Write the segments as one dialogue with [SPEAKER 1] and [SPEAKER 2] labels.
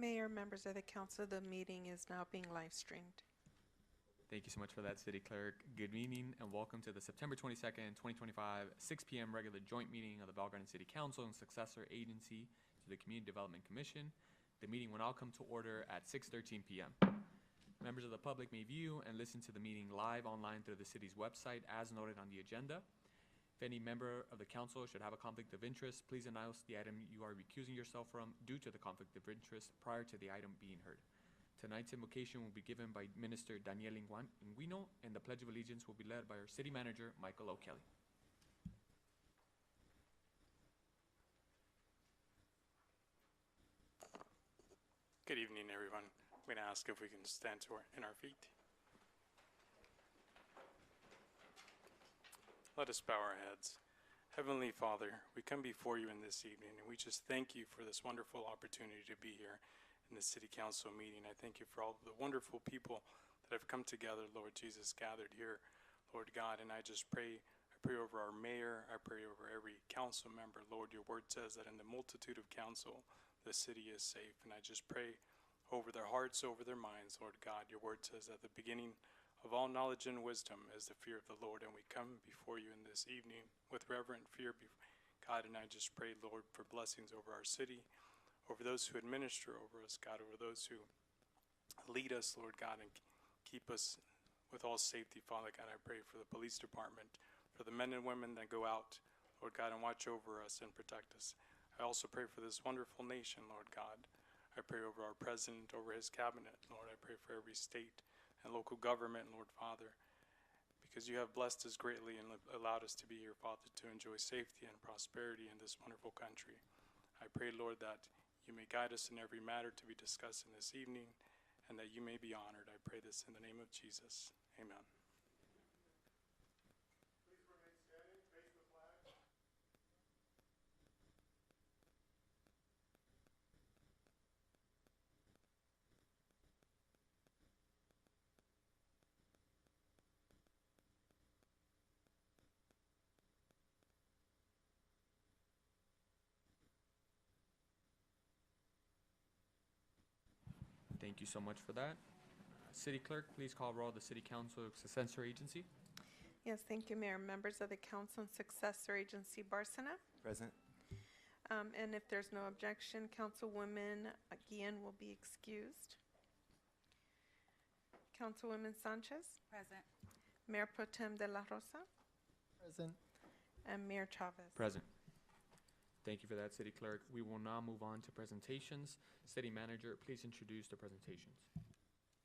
[SPEAKER 1] Mayor, members of the council, the meeting is now being live streamed.
[SPEAKER 2] Thank you so much for that, City Clerk. Good evening and welcome to the September 22nd, 2025, 6 p.m. regular joint meeting of the Bell Garden City Council and successor agency to the Community Development Commission. The meeting will now come to order at 6:13 p.m. Members of the public may view and listen to the meeting live online through the city's website as noted on the agenda. If any member of the council should have a conflict of interest, please announce the item you are recusing yourself from due to the conflict of interest prior to the item being heard. Tonight's invocation will be given by Minister Daniel Inguino, and the Pledge of Allegiance will be led by our City Manager, Michael O'Kelly.
[SPEAKER 3] Good evening, everyone. I'm going to ask if we can stand in our feet. Let us bow our heads. Heavenly Father, we come before you in this evening, and we just thank you for this wonderful opportunity to be here in the City Council meeting. I thank you for all the wonderful people that have come together, Lord Jesus, gathered here, Lord God, and I pray over our mayor, I pray over every council member. Lord, your word says that in the multitude of counsel, the city is safe, and I just pray over their hearts, over their minds, Lord God. Your word says that the beginning of all knowledge and wisdom is the fear of the Lord, and we come before you in this evening with reverent fear, God, and I just pray, Lord, for blessings over our city, over those who administer over us, God, over those who lead us, Lord God, and keep us with all safety, Father God. I pray for the police department, for the men and women that go out, Lord God, and watch over us and protect us. I also pray for this wonderful nation, Lord God. I pray over our president, over his cabinet, Lord. I pray for every state and local government, Lord Father, because you have blessed us greatly and allowed us to be here, Father, to enjoy safety and prosperity in this wonderful country. I pray, Lord, that you may guide us in every matter to be discussed in this evening, and that you may be honored. I pray this in the name of Jesus. Amen.
[SPEAKER 4] Please remain standing, face the flag.
[SPEAKER 2] Thank you so much for that. City Clerk, please call roll the City Council successor agency.
[SPEAKER 1] Yes, thank you, Mayor. Members of the council and successor agency, Barcena.
[SPEAKER 5] Present.
[SPEAKER 1] And if there's no objection, Councilwoman Guillen will be excused. Councilwoman Sanchez.
[SPEAKER 6] Present.
[SPEAKER 1] Mayor Pro Tem de la Rosa.
[SPEAKER 5] Present.
[SPEAKER 1] And Mayor Chavez.
[SPEAKER 2] Present. Thank you for that, City Clerk. We will now move on to presentations. City Manager, please introduce the presentations.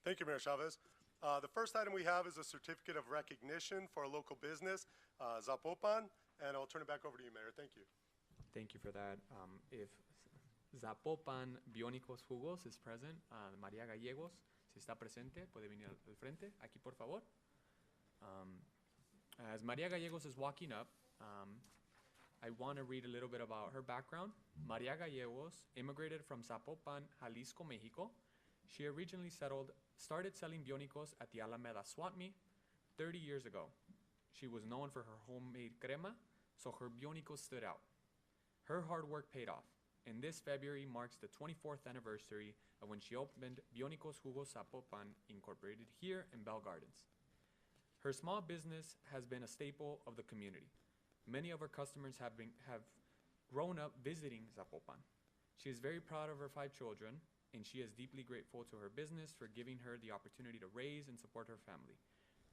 [SPEAKER 4] Thank you, Mayor Chavez. The first item we have is a certificate of recognition for a local business, Zapopan, and I'll turn it back over to you, Mayor. Thank you.
[SPEAKER 2] Thank you for that. If Zapopan Biónicos Jugos is present, María Gallegos, si está presente, puede venir al frente. Aquí, por favor. As María Gallegos is walking up, I want to read a little bit about her background. María Gallegos immigrated from Zapopan, Jalisco, Mexico. She originally started selling biónicos at the Alameda Swap Meet 30 years ago. She was known for her homemade crema, so her biónicos stood out. Her hard work paid off, and this February marks the 24th anniversary of when she opened Biónicos Jugos Zapopan Incorporated here in Bell Gardens. Her small business has been a staple of the community. Many of her customers have grown up visiting Zapopan. She is very proud of her 5 children, and she is deeply grateful to her business for giving her the opportunity to raise and support her family.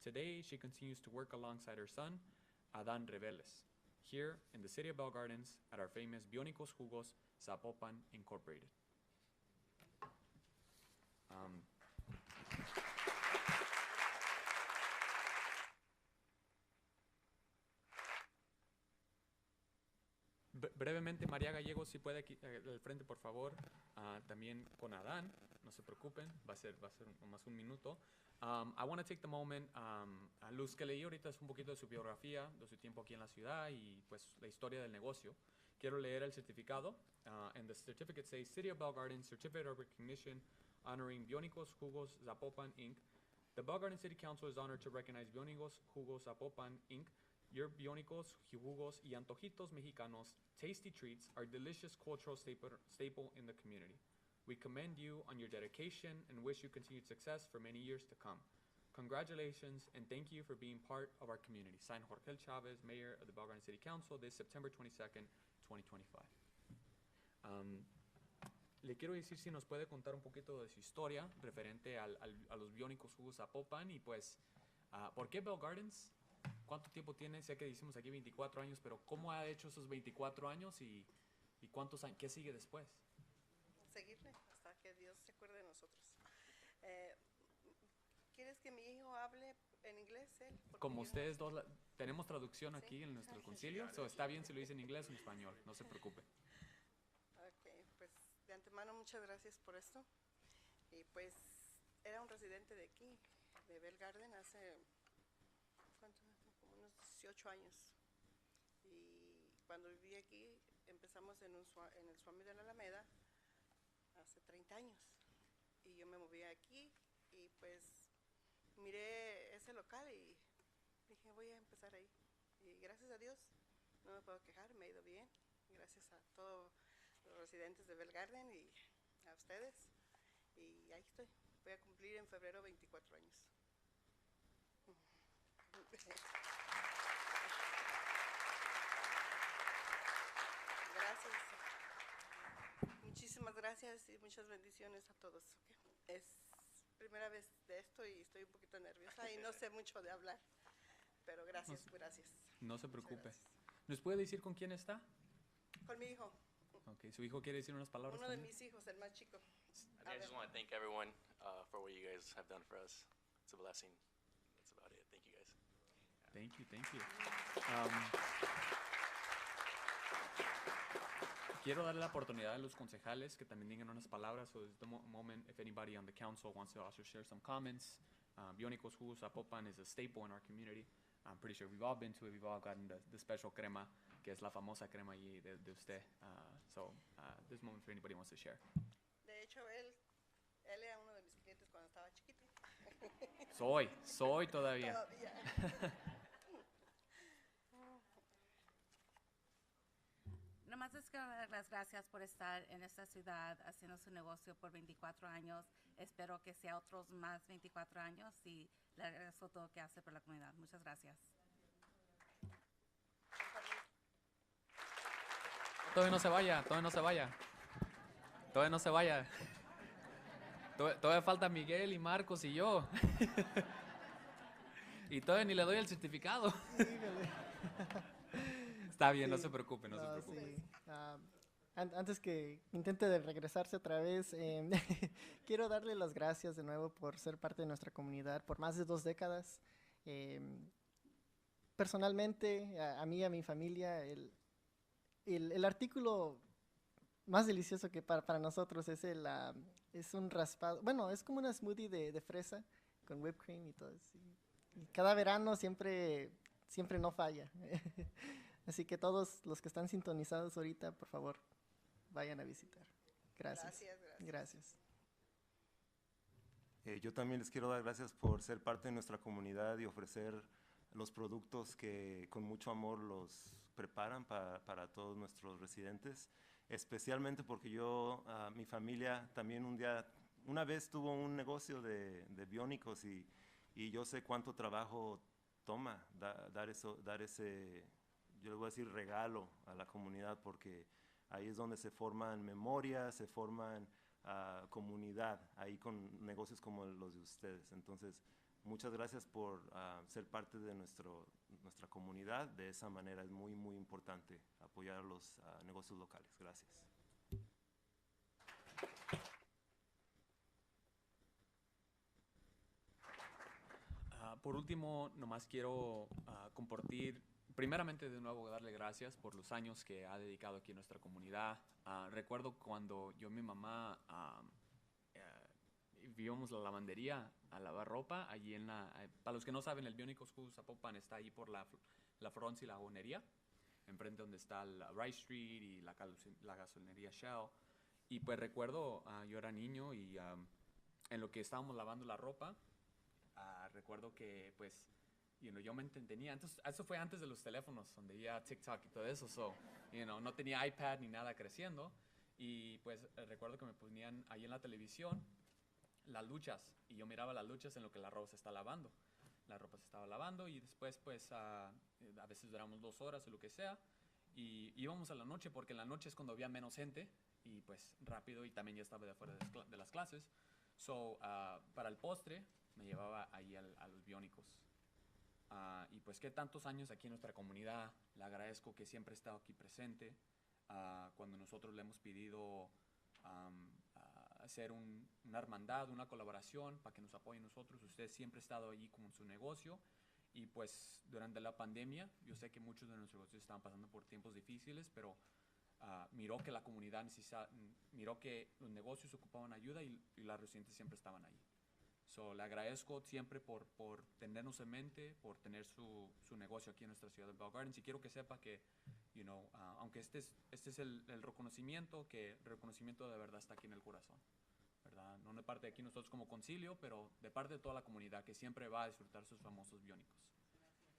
[SPEAKER 2] Today, she continues to work alongside her son, Adan Reveles, here in the city of Bell Gardens at our famous Biónicos Jugos Zapopan Incorporated. Brevemente, María Gallegos, si puede aquí al frente, por favor. También con Adán, no se preocupen, va a ser nomás un minuto. I want to take the moment, a Luz que leí ahorita es un poquito de su biografía, de su tiempo aquí en la ciudad y pues la historia del negocio. Quiero leer el certificado, and the certificate says, City of Bell Gardens Certificate of Recognition honoring Biónicos Jugos Zapopan, Inc. The Bell Gardens City Council is honored to recognize Biónicos Jugos Zapopan, Inc. Your biónicos, jugos, y antojitos mexicanos, tasty treats, are delicious cultural staple in the community. We commend you on your dedication and wish you continued success for many years to come. Congratulations and thank you for being part of our community. Signed, Jorge Chavez, Mayor of the Bell Garden City Council, this September 22nd, 2025. Le quiero decir si nos puede contar un poquito de su historia referente a los biónicos jugos Zapopan y pues, ¿por qué Bell Gardens? ¿Cuánto tiempo tiene? Sé que decimos aquí 24 años, pero ¿cómo ha hecho esos 24 años y cuántos años, qué sigue después?
[SPEAKER 5] Seguirle hasta que Dios se acuerde de nosotros. ¿Quieres que mi hijo hable en inglés? Porque
[SPEAKER 2] Como
[SPEAKER 5] yo
[SPEAKER 2] ustedes dos, tenemos traducción
[SPEAKER 5] Sí.
[SPEAKER 2] aquí en nuestro concilio, so está bien si lo dice en inglés o en español, no se preocupe.
[SPEAKER 5] Ok, pues de antemano muchas gracias por esto. Y pues era un residente de aquí, de Bell Garden, hace, ¿cuánto? Como unos 18 años. Y cuando viví aquí, empezamos en el Swami de la Alameda hace 30 años. Y yo me moví aquí y pues miré ese local y dije, voy a empezar ahí. Y gracias a Dios, no me puedo quejar, me ha ido bien. Gracias a todos los residentes de Bell Garden y a ustedes. Y ahí estoy. Voy a cumplir en febrero 24 años. Gracias. Muchísimas gracias y muchas bendiciones a todos. ¿Ok? Es primera vez de esto y estoy un poquito nerviosa y no sé mucho de hablar. Pero gracias, gracias.
[SPEAKER 2] No se
[SPEAKER 5] Muchas
[SPEAKER 2] preocupe.
[SPEAKER 5] gracias.
[SPEAKER 2] ¿Nos puede decir con quién está?
[SPEAKER 5] Con mi hijo,
[SPEAKER 2] Ok, su hijo quiere decir unas palabras
[SPEAKER 5] uno de
[SPEAKER 2] también.
[SPEAKER 5] mis hijos, el más chico.
[SPEAKER 6] I just want to thank everyone for what you guys have done for us. It's a blessing. That's about it. Thank you guys.
[SPEAKER 2] Thank you, thank you. Quiero darle la oportunidad a los concejales que también digan unas palabras. So it's the moment if anybody on the council wants to also share some comments. Biónicos Jugos Zapopan is a staple in our community. I'm pretty sure we've all been to it. We've all gotten the special crema, que es la famosa crema allí de usted. This moment if anybody wants to share.
[SPEAKER 5] De hecho, él era uno de mis clientes cuando estaba chiquito.
[SPEAKER 2] Soy todavía.
[SPEAKER 5] Todavía.
[SPEAKER 7] Nomás les quiero dar las gracias por estar en esta ciudad haciendo su negocio por 24 años. Espero que sea otros más 24 años y le agradezco todo lo que hace por la comunidad. Muchas gracias.
[SPEAKER 2] Todavía no se vaya, todavía no se vaya. Todavía no se vaya. Todavía falta Miguel y Marcos y yo. Y todavía ni le doy el certificado. Está bien, no se preocupe, no se preocupe.
[SPEAKER 8] Sí. Antes que intente de regresarse otra vez, quiero darle las gracias de nuevo por ser parte de nuestra comunidad por más de 2 décadas. Personalmente, a mí y a mi familia, el artículo más delicioso que para nosotros es es un raspado, bueno, es como una smoothie de fresa con whipped cream y todo. Y cada verano siempre no falla. Así que todos los que están sintonizados ahorita, por favor, vayan a visitar. Gracias. Gracias.
[SPEAKER 9] Yo también les quiero dar gracias por ser parte de nuestra comunidad y ofrecer los productos que con mucho amor los preparan para todos nuestros residentes, especialmente porque mi familia también una vez tuvo un negocio de biónicos y yo sé cuánto trabajo toma dar ese, yo le voy a decir regalo a la comunidad, porque ahí es donde se forman memorias, se forman comunidad, ahí con negocios como los de ustedes. Entonces, muchas gracias por ser parte de nuestra comunidad. De esa manera es muy, muy importante apoyar los negocios locales. Gracias.
[SPEAKER 2] Por último, nomás quiero compartir, primeramente de nuevo darle gracias por los años que ha dedicado aquí a nuestra comunidad. Recuerdo cuando yo y mi mamá íbamos a la lavandería a lavar ropa, allí para los que no saben, el Biónicos Jugos Zapopan está ahí por la Fronts y la Jonería, enfrente donde está el Rice Street y la gasolinería Shell. Y pues recuerdo, yo era niño y en lo que estábamos lavando la ropa, recuerdo que pues yo me entretenía. Entonces, eso fue antes de los teléfonos, donde ya TikTok y todo eso, no tenía iPad ni nada creciendo. Y pues recuerdo que me ponían ahí en la televisión las luchas y yo miraba las luchas en lo que la ropa se está lavando. La ropa se estaba lavando y después pues a veces duramos 2 horas o lo que sea y íbamos a la noche porque en la noche es cuando había menos gente y pues rápido y también ya estaba de afuera de las clases. So, para el postre me llevaba ahí a los biónicos. Y pues que tantos años aquí en nuestra comunidad, le agradezco que siempre ha estado aquí presente. Cuando nosotros le hemos pedido hacer una hermandad, una colaboración para que nos apoyen nosotros, usted siempre ha estado allí como en su negocio. Y pues durante la pandemia, yo sé que muchos de nuestros negocios estaban pasando por tiempos difíciles, pero miró que la comunidad miró que los negocios ocupaban ayuda y los residentes siempre estaban ahí. So, le agradezco siempre por tenernos en mente, por tener su negocio aquí en nuestra ciudad de Bell Gardens. Y quiero que sepa que, aunque este es el reconocimiento, que el reconocimiento de verdad está aquí en el corazón, ¿verdad? No de parte de aquí nosotros como concilio, pero de parte de toda la comunidad que siempre va a disfrutar sus famosos biónicos.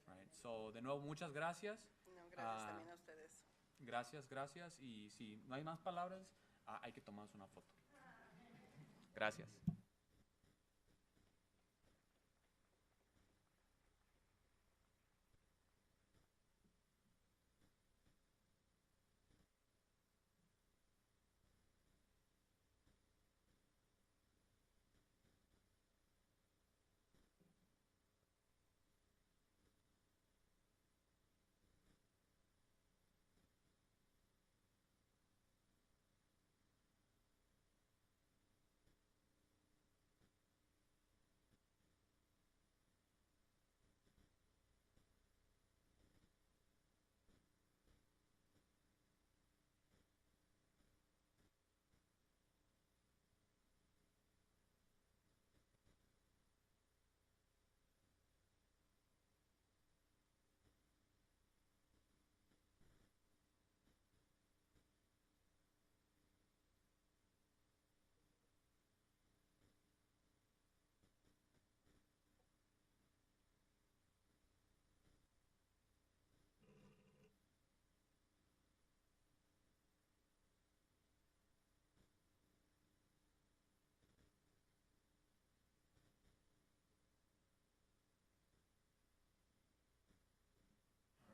[SPEAKER 2] Right? So, de nuevo, muchas gracias.
[SPEAKER 5] No, gracias también a ustedes.
[SPEAKER 2] Gracias. Y si no hay más palabras, hay que tomarnos una foto. Gracias.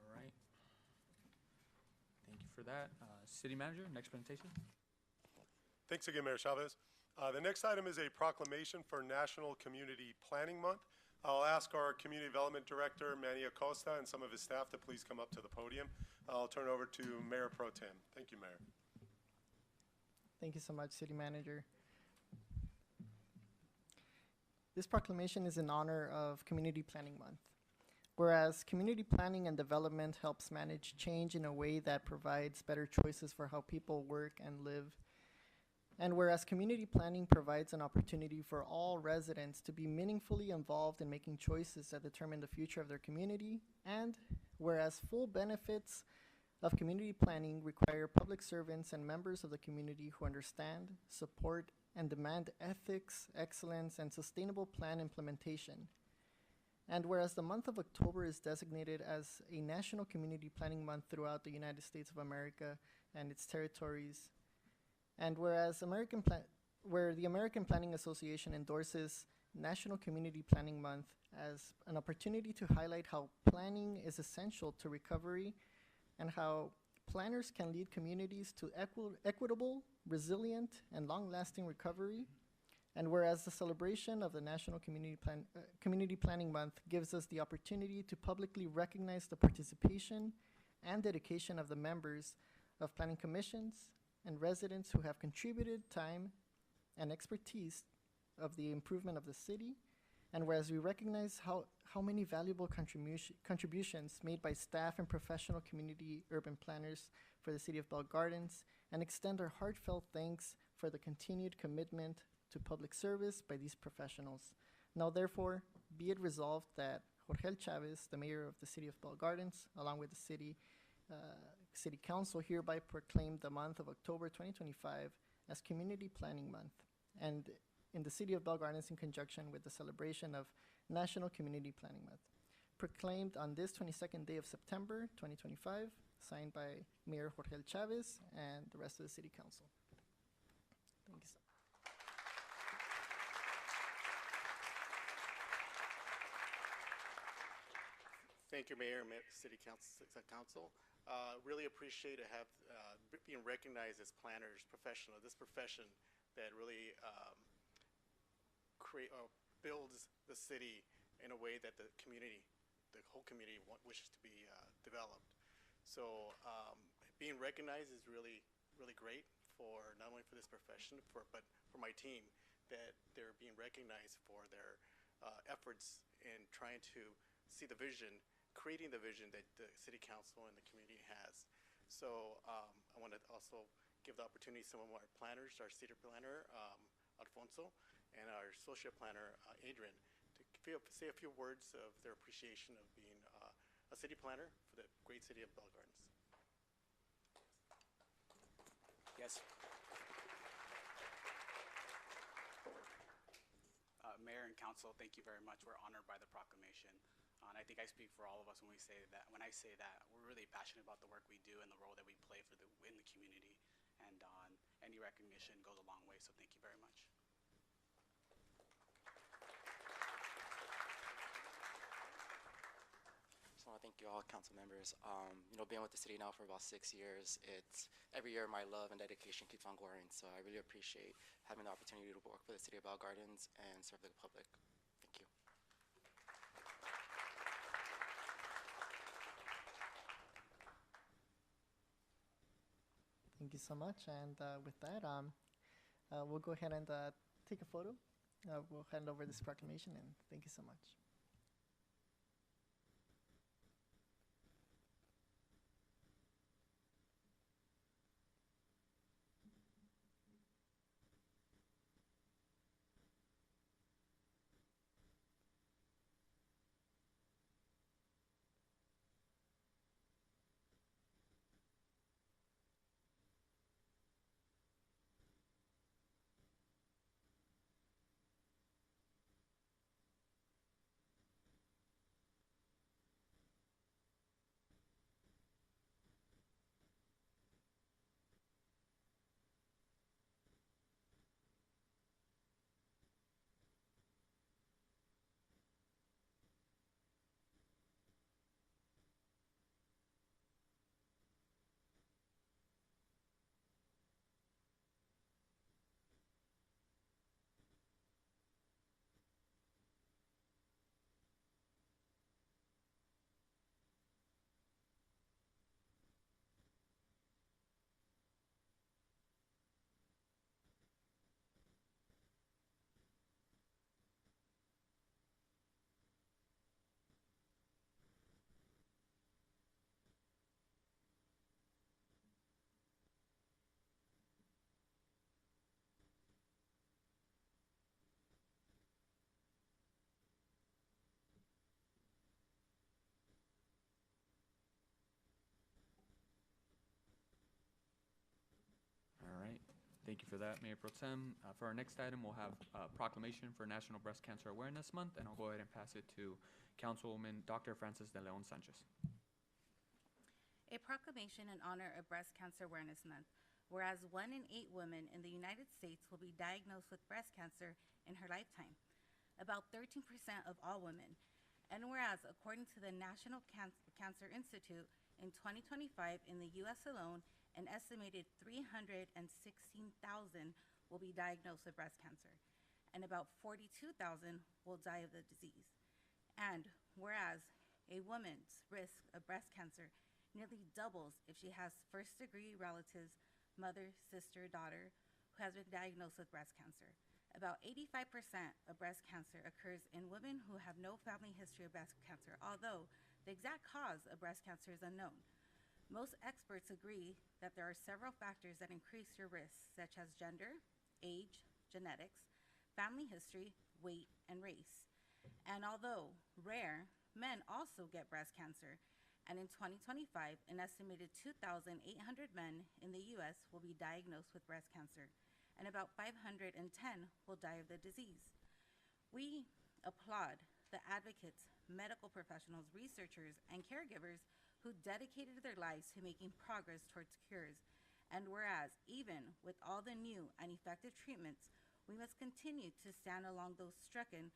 [SPEAKER 2] All right. Thank you for that. City Manager, next presentation.
[SPEAKER 4] Thanks again, Mayor Chavez. The next item is a proclamation for National Community Planning Month. I'll ask our Community Development Director, Manny Acosta, and some of his staff to please come up to the podium. I'll turn it over to Mayor Pro Tem. Thank you, Mayor.
[SPEAKER 8] Thank you so much, City Manager. This proclamation is in honor of Community Planning Month. Whereas community planning and development helps manage change in a way that provides better choices for how people work and live. And whereas community planning provides an opportunity for all residents to be meaningfully involved in making choices that determine the future of their community, and whereas full benefits of community planning require public servants and members of the community who understand, support, and demand ethics, excellence, and sustainable plan implementation. And whereas the month of October is designated as a National Community Planning Month throughout the United States of America and its territories, and whereas where the American Planning Association endorses National Community Planning Month as an opportunity to highlight how planning is essential to recovery and how planners can lead communities to equitable, resilient, and long-lasting recovery. And whereas the celebration of the National Community Planning Month gives us the opportunity to publicly recognize the participation and dedication of the members of planning commissions and residents who have contributed time and expertise of the improvement of the city, and whereas we recognize how many valuable contributions made by staff and professional community urban planners for the city of Bell Gardens, and extend our heartfelt thanks for the continued commitment to public service by these professionals. Now, therefore, be it resolved that Jorge Chavez, the mayor of the city of Bell Gardens, along with the city council, hereby proclaimed the month of October 2025 as Community Planning Month, and in the city of Bell Gardens in conjunction with the celebration of National Community Planning Month, proclaimed on this 22nd day of September 2025, signed by Mayor Jorge Chavez and the rest of the city council. Thank you so
[SPEAKER 10] Thank you, Mayor and City Council. Really appreciate to have being recognized as planners, professional, this profession that really builds the city in a way that the whole community wishes to be developed. So being recognized is really, really great for not only for this profession, but for my team, that they're being recognized for their efforts in trying to see the vision, creating the vision that the City Council and the community has. So I want to also give the opportunity to some of our planners, our city planner, Alfonso, and our associate planner, Adrian, to say a few words of their appreciation of being a city planner for the great city of Bell Gardens.
[SPEAKER 11] Yes. Mayor and Council, thank you very much. We're honored by the proclamation. And I think I speak for all of us when I say that we're really passionate about the work we do and the role that we play in the community. And any recognition goes a long way, so thank you very much.
[SPEAKER 12] Just want to thank you all, council members. Being with the city now for about 6 years, it's every year my love and dedication keeps on growing. So I really appreciate having the opportunity to work for the city of Bell Gardens and serve the public. Thank you.
[SPEAKER 8] Thank you so much. And with that, we'll go ahead and take a photo. We'll hand over this proclamation, and thank you so much.
[SPEAKER 2] All right. Thank you for that, Mayor Pro Tem. For our next item, we'll have a proclamation for National Breast Cancer Awareness Month, and I'll go ahead and pass it to Councilwoman Dr. Frances de Leon Sanchez.
[SPEAKER 7] A proclamation in honor of Breast Cancer Awareness Month. Whereas 1 in 8 women in the United States will be diagnosed with breast cancer in her lifetime, about 13% of all women. And whereas, according to the National Cancer Institute, in 2025 in the U.S. alone, an estimated 316,000 will be diagnosed with breast cancer, and about 42,000 will die of the disease. And whereas a woman's risk of breast cancer nearly doubles if she has first-degree relatives, mother, sister, daughter, who has been diagnosed with breast cancer. About 85% of breast cancer occurs in women who have no family history of breast cancer, although the exact cause of breast cancer is unknown. Most experts agree that there are several factors that increase your risk, such as gender, age, genetics, family history, weight, and race. And although rare, men also get breast cancer. And in 2025, an estimated 2,800 men in the U.S. will be diagnosed with breast cancer, and about 510 will die of the disease. We applaud the advocates, medical professionals, researchers, and caregivers who dedicated their lives to making progress towards cures And whereas, even with all the new and effective treatments, we must continue to stand along those stricken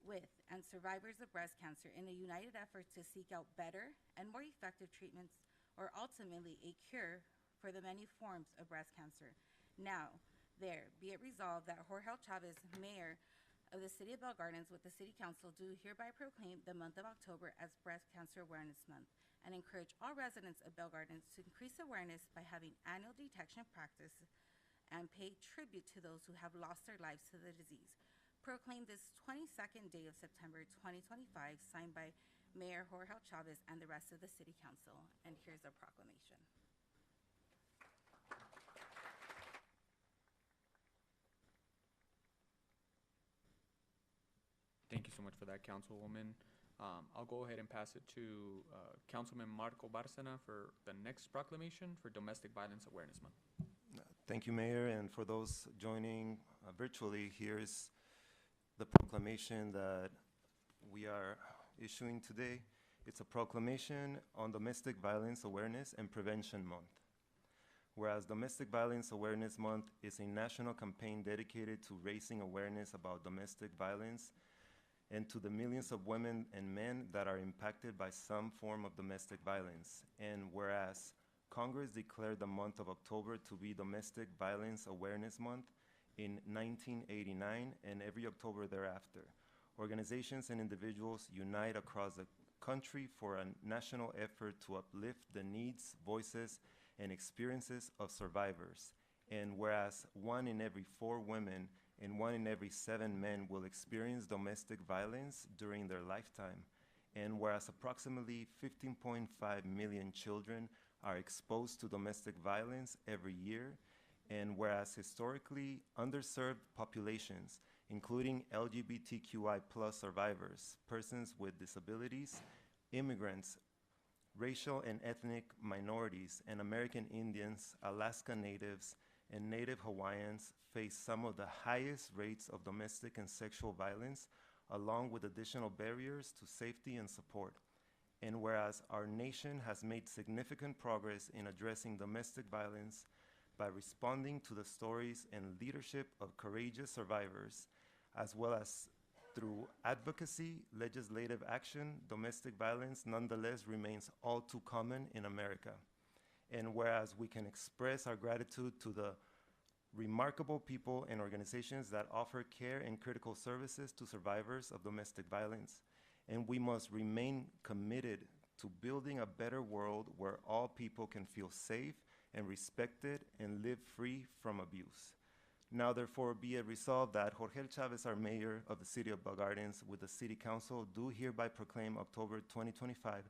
[SPEAKER 7] with and survivors of breast cancer in a united effort to seek out better and more effective treatments, or ultimately a cure for the many forms of breast cancer. Now, be it resolved that Jorge Chavez, Mayor of the City of Bell Gardens, with the City Council, do hereby proclaim the month of October as Breast Cancer Awareness Month, and encourage all residents of Bell Gardens to increase awareness by having annual detection practice and pay tribute to those who have lost their lives to the disease. Proclaim this 22nd day of September 2025, signed by Mayor Jorge Chavez and the rest of the City Council. And here's a proclamation.
[SPEAKER 2] Thank you so much for that, Councilwoman. I'll go ahead and pass it to Councilman Marco Bárcena for the next proclamation for Domestic Violence Awareness Month.
[SPEAKER 9] Thank you, Mayor, and for those joining virtually, here's the proclamation that we are issuing today. It's a proclamation on Domestic Violence Awareness and Prevention Month. Whereas Domestic Violence Awareness Month is a national campaign dedicated to raising awareness about domestic violence and to the millions of women and men that are impacted by some form of domestic violence. And whereas Congress declared the month of October to be Domestic Violence Awareness Month in 1989 and every October thereafter, organizations and individuals unite across the country for a national effort to uplift the needs, voices, and experiences of survivors. And whereas 1 in every 4 women and 1 in every 7 men will experience domestic violence during their lifetime, and whereas approximately 15.5 million children are exposed to domestic violence every year, and whereas historically underserved populations, including LGBTQI+ survivors, persons with disabilities, immigrants, racial and ethnic minorities, and American Indians, Alaska Natives, and Native Hawaiians face some of the highest rates of domestic and sexual violence, along with additional barriers to safety and support. And whereas our nation has made significant progress in addressing domestic violence by responding to the stories and leadership of courageous survivors, as well as through advocacy, legislative action, domestic violence nonetheless remains all too common in America. And whereas we can express our gratitude to the remarkable people and organizations that offer care and critical services to survivors of domestic violence, and we must remain committed to building a better world where all people can feel safe and respected and live free from abuse. Now, therefore, be it resolved that Jorge Chavez, our mayor of the City of Bell Gardens, with the City Council, do hereby proclaim October 2025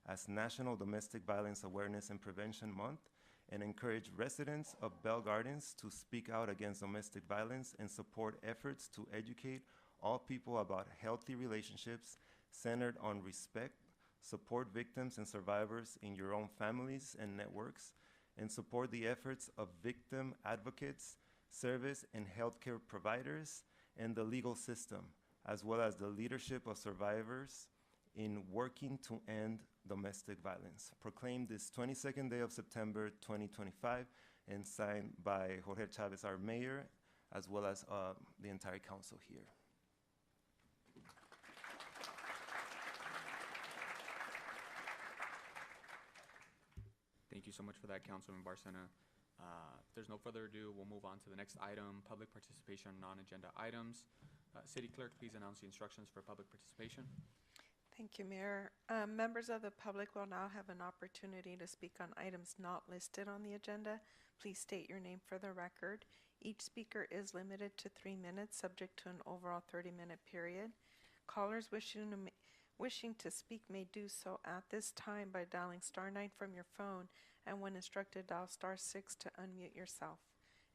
[SPEAKER 9] as National Domestic Violence Awareness and Prevention Month, and encourage residents of Bell Gardens to speak out against domestic violence and support efforts to educate all people about healthy relationships centered on respect, support victims and survivors in your own families and networks, and support the efforts of victim advocates, service and healthcare providers, and the legal system, as well as the leadership of survivors in working to end domestic violence. Proclaimed this 22nd day of September 2025 and signed by Jorge Chavez, our mayor, as well as the entire council here.
[SPEAKER 2] Thank you so much for that, Councilman Bárcena. If there's no further ado, we'll move on to the next item, public participation on non-agenda items. City Clerk, please announce the instructions for public participation.
[SPEAKER 1] Thank you, Mayor. Members of the public will now have an opportunity to speak on items not listed on the agenda. Please state your name for the record. Each speaker is limited to 3 minutes, subject to an overall 30-minute period. Callers wishing to speak may do so at this time by dialing *9 from your phone, and when instructed, dial *6 to unmute yourself.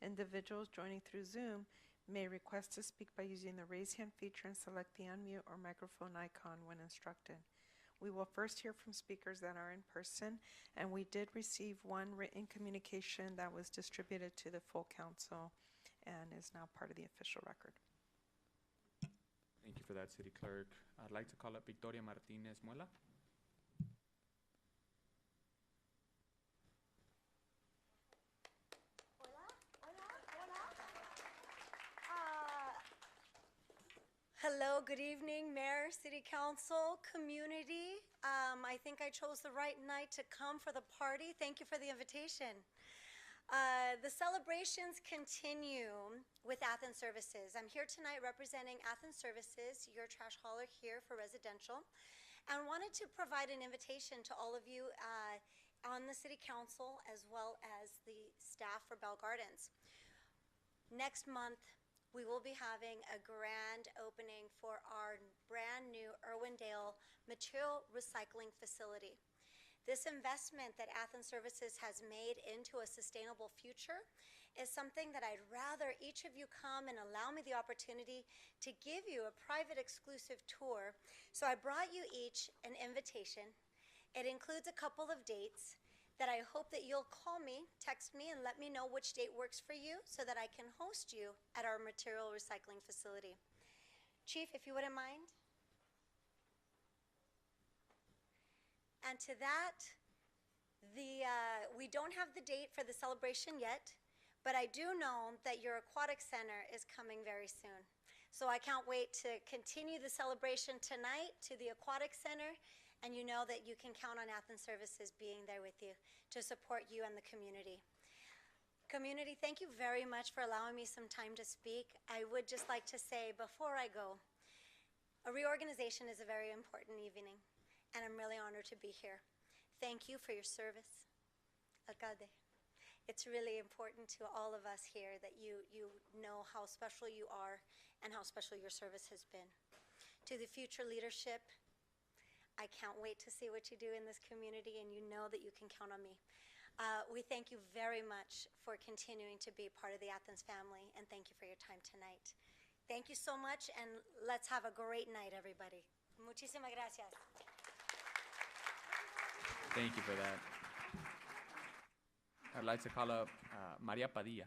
[SPEAKER 1] Individuals joining through Zoom may request to speak by using the raise hand feature and select the unmute or microphone icon when instructed. We will first hear from speakers that are in person, and we did receive one written communication that was distributed to the full council and is now part of the official record.
[SPEAKER 2] Thank you for that, City Clerk. I'd like to call up Victoria Martinez Muela.
[SPEAKER 13] Hello, good evening, Mayor, City Council, community. I think I chose the right night to come for the party. Thank you for the invitation. The celebrations continue with Athens Services. I'm here tonight representing Athens Services, your trash hauler here for residential, and wanted to provide an invitation to all of you on the City Council as well as the staff for Bell Gardens. Next month, we will be having a grand opening for our brand new Irwindale material recycling facility. This investment that Athens Services has made into a sustainable future is something that I'd rather each of you come and allow me the opportunity to give you a private exclusive tour. So I brought you each an invitation. It includes a couple of dates that I hope that you'll call me, text me, and let me know which date works for you so that I can host you at our material recycling facility. Chief, if you wouldn't mind. And to that, we don't have the date for the celebration yet, but I do know that your aquatic center is coming very soon. So I can't wait to continue the celebration tonight to the aquatic center, and you know that you can count on Athens Services being there with you to support you and the community. Community, thank you very much for allowing me some time to speak. I would just like to say before I go, a reorganization is a very important evening, and I'm really honored to be here. Thank you for your service, Alcalde. It's really important to all of us here that you know how special you are and how special your service has been. To the future leadership, I can't wait to see what you do in this community, and you know that you can count on me. We thank you very much for continuing to be part of the Athens family, and thank you for your time tonight. Thank you so much, and let's have a great night, everybody. Muchísimas gracias.
[SPEAKER 2] Thank you for that. I'd like to call up Maria Padilla.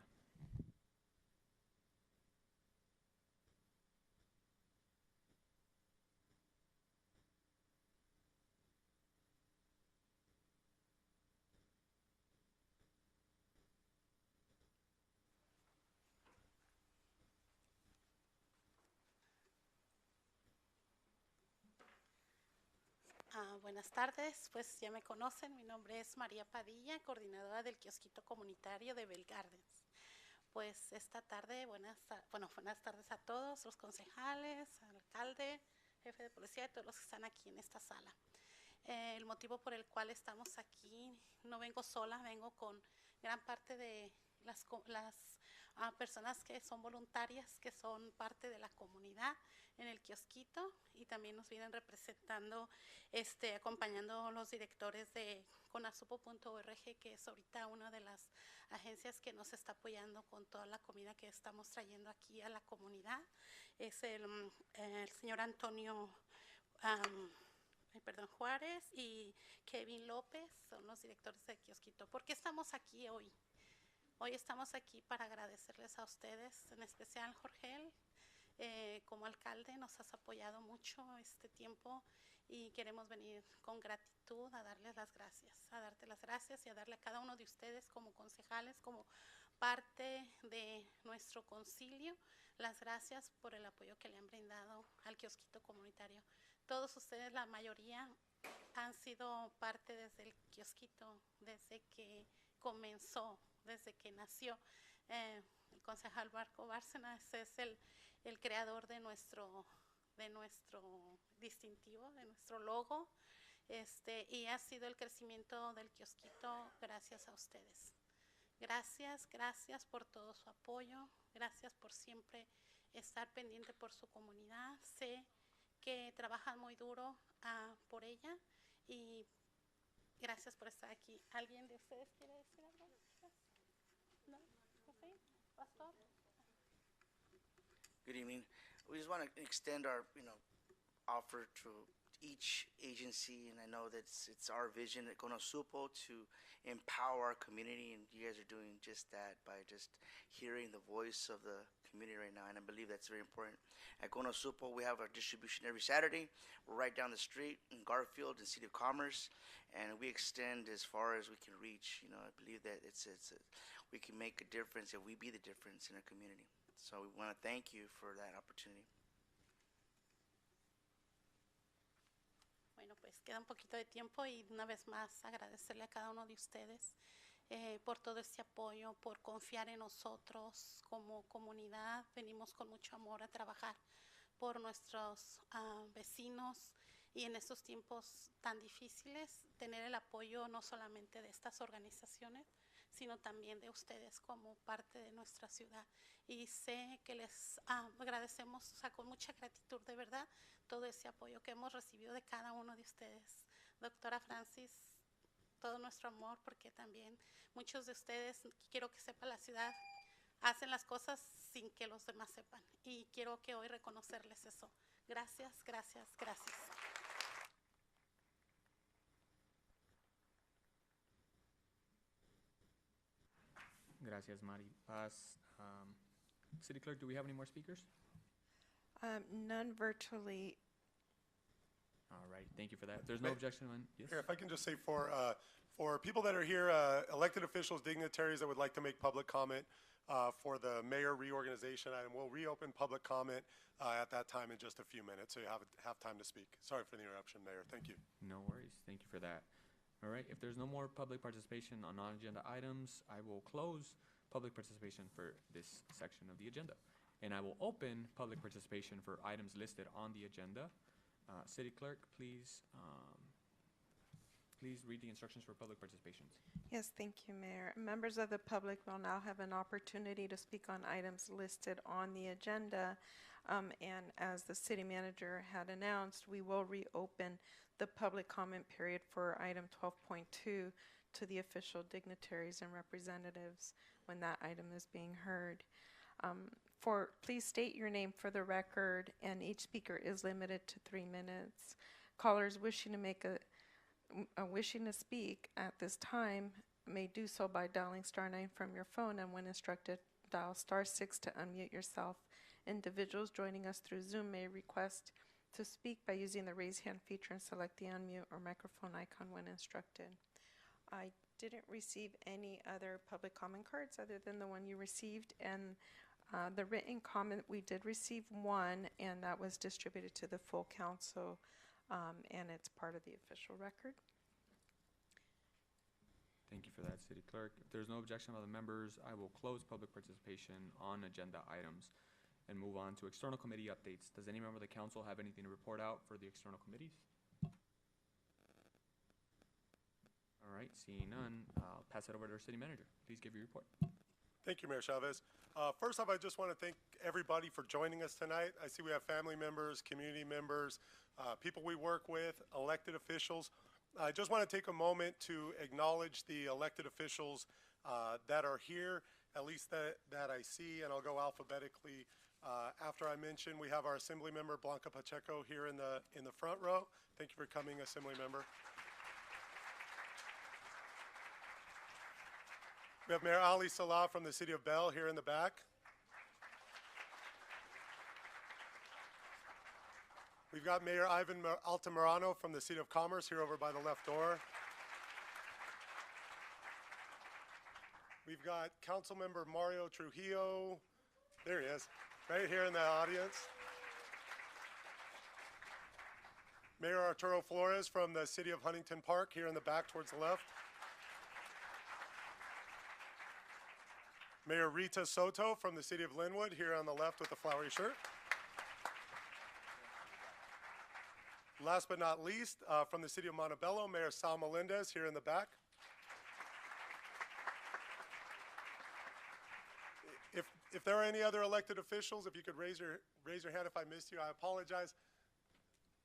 [SPEAKER 14] Buenas tardes, pues ya me conocen, mi nombre es María Padilla, coordinadora del kiosquito comunitario de Bell Gardens. Pues esta tarde, buenas tardes a todos los concejales, al alcalde, jefe de policía y todos los que están aquí en esta sala. El motivo por el cual estamos aquí, no vengo sola, vengo con gran parte de las personas que son voluntarias, que son parte de la comunidad en el kiosquito, y también nos vienen representando, acompañando los directores de conasupo.org, que es ahorita una de las agencias que nos está apoyando con toda la comida que estamos trayendo aquí a la comunidad. Es el señor Antonio Juárez y Kevin López, son los directores del kiosquito. ¿Por qué estamos aquí hoy? Hoy estamos aquí para agradecerles a ustedes, en especial Jorge, como alcalde nos has apoyado mucho este tiempo y queremos venir con gratitud a darles las gracias, a darte las gracias y a darle a cada uno de ustedes como concejales, como parte de nuestro concilio, las gracias por el apoyo que le han brindado al kiosquito comunitario. Todos ustedes, la mayoría, han sido parte desde el kiosquito, desde que comenzó, desde que nació. El concejal Marco Bárcenas es el creador de nuestro distintivo, de nuestro logo, y ha sido el crecimiento del kiosquito gracias a ustedes. Gracias por todo su apoyo, gracias por siempre estar pendiente por su comunidad. Sé que trabajan muy duro por ella, y gracias por estar aquí. ¿Alguien de ustedes quiere decir algo? ¿No? ¿Okay? Pastor?
[SPEAKER 15] Good evening. We just want to extend our, offer to each agency, and I know that it's our vision at Conasupo to empower our community, and you guys are doing just that by just hearing the voice of the community right now, and I believe that's very important. At Conasupo, we have our distribution every Saturday. We're right down the street in Garfield and City of Commerce, and we extend as far as we can reach. I believe that we can make a difference if we be the difference in our community. So we want to thank you for that opportunity.
[SPEAKER 14] queda un poquito de tiempo y una vez más agradecerle a cada uno de ustedes por todo este apoyo, por confiar en nosotros como comunidad. Venimos con mucho amor a trabajar por nuestros vecinos y en estos tiempos tan difíciles tener el apoyo no solamente de estas organizaciones, sino también de ustedes como parte de nuestra ciudad. Y sé que les agradecemos, o sea, con mucha gratitud de verdad, todo ese apoyo que hemos recibido de cada uno de ustedes. Doctora Francis, todo nuestro amor, porque también muchos de ustedes, quiero que sepa la ciudad, hacen las cosas sin que los demás sepan. Y quiero que hoy reconocerles eso. Gracias, gracias, gracias.
[SPEAKER 2] Gracias, Mari Paz. City Clerk, do we have any more speakers?
[SPEAKER 1] None virtually.
[SPEAKER 2] All right, thank you for that. If there's no objection, yes?
[SPEAKER 4] Here, if I can just say for people that are here, elected officials, dignitaries that would like to make public comment for the mayor reorganization item, we'll reopen public comment at that time in just a few minutes, so you have time to speak. Sorry for the interruption, Mayor. Thank you.
[SPEAKER 2] No worries. Thank you for that. All right, if there's no more public participation on non-agenda items, I will close public participation for this section of the agenda. And I will open public participation for items listed on the agenda. City Clerk, please read the instructions for public participation.
[SPEAKER 1] Yes, thank you, Mayor. Members of the public will now have an opportunity to speak on items listed on the agenda. And as the city manager had announced, we will reopen the public comment period for item 12.2 to the official dignitaries and representatives when that item is being heard. Please state your name for the record, and each speaker is limited to 3 minutes. Callers wishing to speak at this time may do so by dialing *9 from your phone, and when instructed, dial *6 to unmute yourself. Individuals joining us through Zoom may request to speak by using the raise hand feature and select the unmute or microphone icon when instructed. I didn't receive any other public comment cards other than the one you received, and the written comment, we did receive one, and that was distributed to the full council, and it's part of the official record.
[SPEAKER 2] Thank you for that, City Clerk. If there's no objection by the members, I will close public participation on agenda items and move on to external committee updates. Does any member of the council have anything to report out for the external committees? All right, seeing none, I'll pass it over to our city manager. Please give your report.
[SPEAKER 4] Thank you, Mayor Chavez. First off, I just want to thank everybody for joining us tonight. I see we have family members, community members, people we work with, elected officials. I just want to take a moment to acknowledge the elected officials that are here, at least that I see, and I'll go alphabetically after I mention. We have our Assembly Member Blanca Pacheco here in the front row. Thank you for coming, Assembly Member. We have Mayor Ali Salah from the City of Bell here in the back. We've got Mayor Ivan Altamirano from the City of Commerce here over by the left door. We've got Councilmember Mario Trujillo. There he is, right here in the audience. Mayor Arturo Flores from the City of Huntington Park here in the back towards the left. Mayor Rita Soto from the City of Linwood here on the left with the flowery shirt. Last but not least, from the City of Montebello, Mayor Sal Melendez here in the back. If there are any other elected officials, if you could raise your hand if I missed you, I apologize.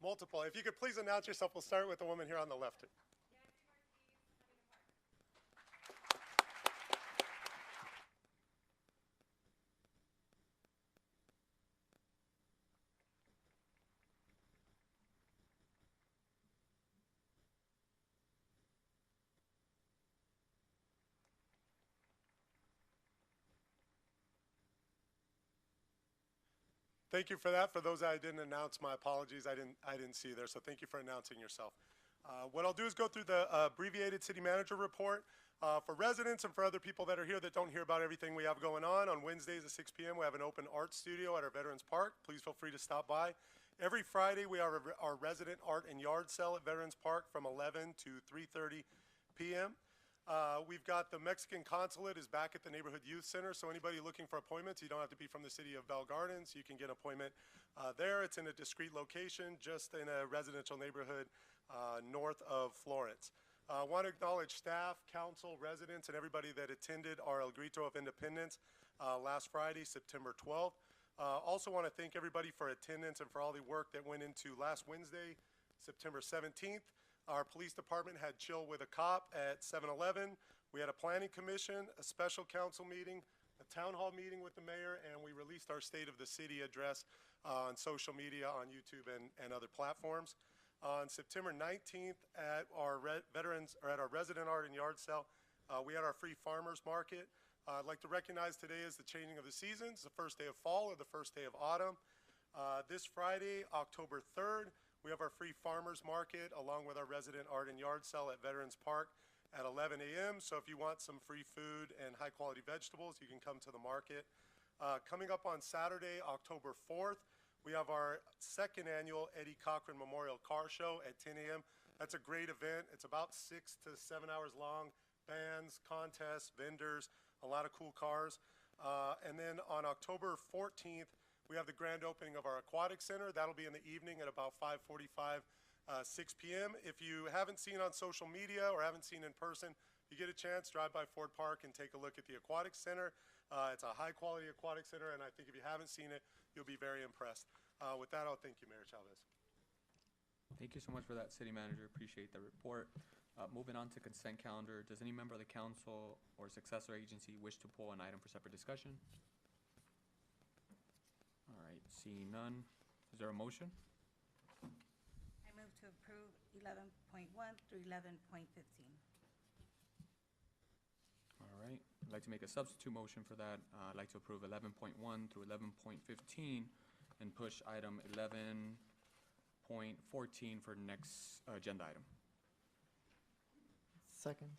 [SPEAKER 4] Multiple. If you could please announce yourself, we'll start with the woman here on the left. Thank you for that. For those I didn't announce, my apologies. I didn't see you there, so thank you for announcing yourself. What I'll do is go through the abbreviated city manager report. For residents and for other people that are here that don't hear about everything we have going on Wednesdays at 6 p.m. we have an open art studio at our Veterans Park. Please feel free to stop by Every Friday, we have our resident art and yard sale at Veterans Park from 11 to 3:30 p.m. We've got the Mexican consulate is back at the Neighborhood Youth Center, so anybody looking for appointments, you don't have to be from the city of Bell Gardens. You can get an appointment there. It's in a discreet location, just in a residential neighborhood north of Florence. I want to acknowledge staff, council, residents, and everybody that attended our El Grito of Independence last Friday, September 12th. Also want to thank everybody for attendance and for all the work that went into last Wednesday, September 17th. Our police department had Chill with a Cop at 7-Eleven. We had a planning commission, a special council meeting, a town hall meeting with the mayor, and we released our State of the City address on social media, on YouTube, and other platforms. On September 19th, at our resident art and yard sale, we had our free farmers market. I'd like to recognize today as the changing of the seasons, the first day of fall or the first day of autumn. This Friday, October 3rd, we have our free farmers market along with our resident art and yard sale at Veterans Park at 11 a.m. So if you want some free food and high quality vegetables, you can come to the market. Coming up on Saturday, October 4th, we have our second annual Eddie Cochran Memorial Car Show at 10 a.m. That's a great event. It's about 6 to 7 hours long. Bands, contests, vendors, a lot of cool cars. And then on October 14th, we have the grand opening of our aquatic center. That'll be in the evening at about 5:45, 6 p.m. If you haven't seen on social media or haven't seen in person, you get a chance, drive by Ford Park and take a look at the aquatic center. It's a high quality aquatic center, and I think if you haven't seen it, you'll be very impressed. With that, I'll thank you, Mayor Chavez.
[SPEAKER 2] Thank you so much for that, City Manager. Appreciate the report. Moving on to consent calendar, does any member of the council or successor agency wish to pull an item for separate discussion? All right, seeing none, is there a motion?
[SPEAKER 7] I move to approve 11.1 through 11.15.
[SPEAKER 2] All right, I'd like to make a substitute motion for that. I'd like to approve 11.1 through 11.15 and push item 11.14 for next agenda item.
[SPEAKER 8] Second.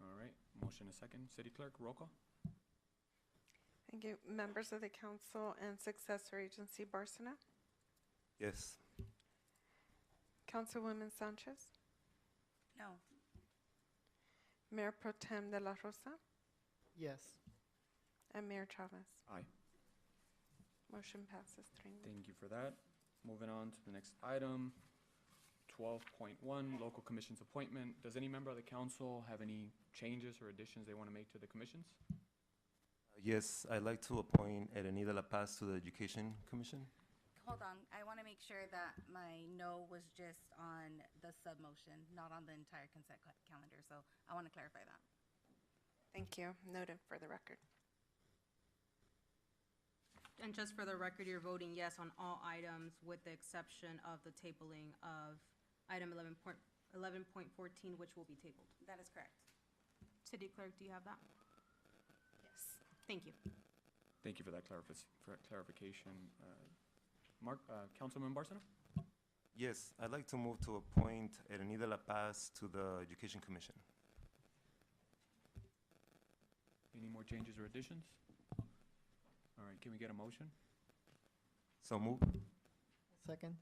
[SPEAKER 2] All right, motion a second. City Clerk, roll call.
[SPEAKER 1] Thank you. Members of the council and successor agency, Barcena.
[SPEAKER 9] Yes.
[SPEAKER 1] Councilwoman Sanchez.
[SPEAKER 7] No.
[SPEAKER 1] Mayor Pro Tem de la Rosa.
[SPEAKER 8] Yes.
[SPEAKER 1] And Mayor Chavez.
[SPEAKER 2] Aye.
[SPEAKER 1] Motion passes 3-0.
[SPEAKER 2] Thank you for that. Moving on to the next item, 12.1, local commissions appointment. Does any member of the council have any changes or additions they want to make to the commissions?
[SPEAKER 9] Yes, I'd like to appoint Erenida La Paz to the Education Commission.
[SPEAKER 7] Hold on, I want to make sure that my no was just on the sub-motion, not on the entire consent calendar, so I want to clarify that.
[SPEAKER 1] Thank you. Noted for the record.
[SPEAKER 16] And just for the record, you're voting yes on all items with the exception of the tabling of item 11.14, which will be tabled.
[SPEAKER 7] That is correct.
[SPEAKER 16] City Clerk, do you have that?
[SPEAKER 1] Yes.
[SPEAKER 16] Thank you.
[SPEAKER 2] Thank you for that clarification. Councilman Barcena?
[SPEAKER 9] Yes, I'd like to move to appoint Erenida La Paz to the Education Commission.
[SPEAKER 2] Any more changes or additions? All right, can we get a motion?
[SPEAKER 9] So move.
[SPEAKER 8] Second.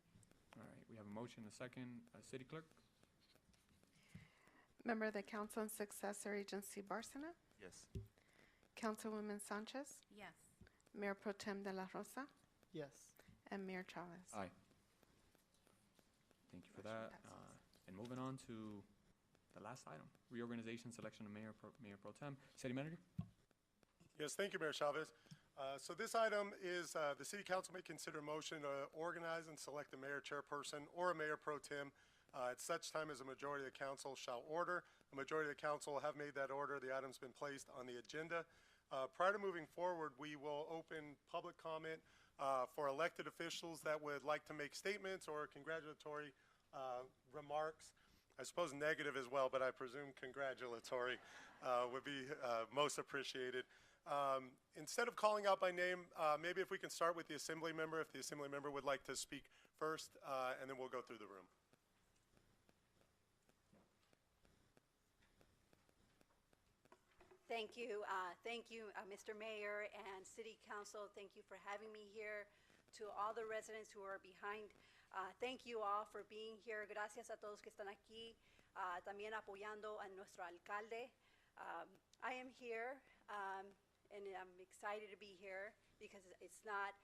[SPEAKER 2] All right, we have a motion, a second. City Clerk?
[SPEAKER 1] Member of the council and successor agency, Barcena.
[SPEAKER 9] Yes.
[SPEAKER 1] Councilwoman Sanchez.
[SPEAKER 7] Yes.
[SPEAKER 1] Mayor Pro Tem de la Rosa.
[SPEAKER 8] Yes.
[SPEAKER 1] And Mayor Chavez.
[SPEAKER 2] Aye. Thank you for that. And moving on to the last item, reorganization, selection of Mayor Pro Tem. City Manager?
[SPEAKER 4] Yes, thank you, Mayor Chavez. So this item is the City Council may consider a motion to organize and select a mayor chairperson or a mayor pro tem at such time as a majority of the council shall order. A majority of the council have made that order. The item's been placed on the agenda. Prior to moving forward, we will open public comment for elected officials that would like to make statements or congratulatory remarks. I suppose negative as well, but I presume congratulatory would be most appreciated. Instead of calling out by name, maybe if we can start with the assembly member, if the assembly member would like to speak first, and then we'll go through the room.
[SPEAKER 17] Thank you, Mr. Mayor and City Council. Thank you for having me here to all the residents who are behind. Thank you all for being here. Gracias a todos que están aquí, también apoyando a nuestro alcalde. I am here, and I'm excited to be here because it's not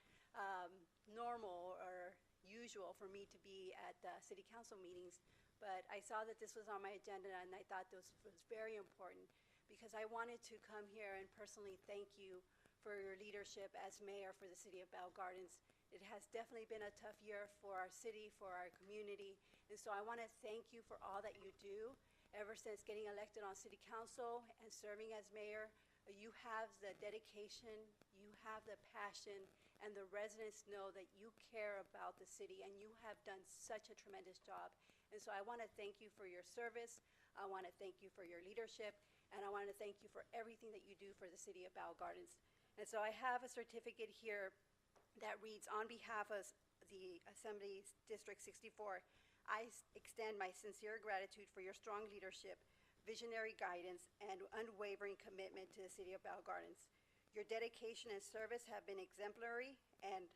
[SPEAKER 17] normal or usual for me to be at city council meetings, but I saw that this was on my agenda and I thought this was very important because I wanted to come here and personally thank you for your leadership as mayor for the city of Bell Gardens. It has definitely been a tough year for our city, for our community, and so I want to thank you for all that you do. Ever since getting elected on city council and serving as mayor, you have the dedication, you have the passion, and the residents know that you care about the city, and you have done such a tremendous job. And so I want to thank you for your service, I want to thank you for your leadership, and I want to thank you for everything that you do for the city of Bell Gardens. And so I have a certificate here that reads, on behalf of the Assembly District 64, I extend my sincere gratitude for your strong leadership, visionary guidance, and unwavering commitment to the city of Bell Gardens. Your dedication and service have been exemplary and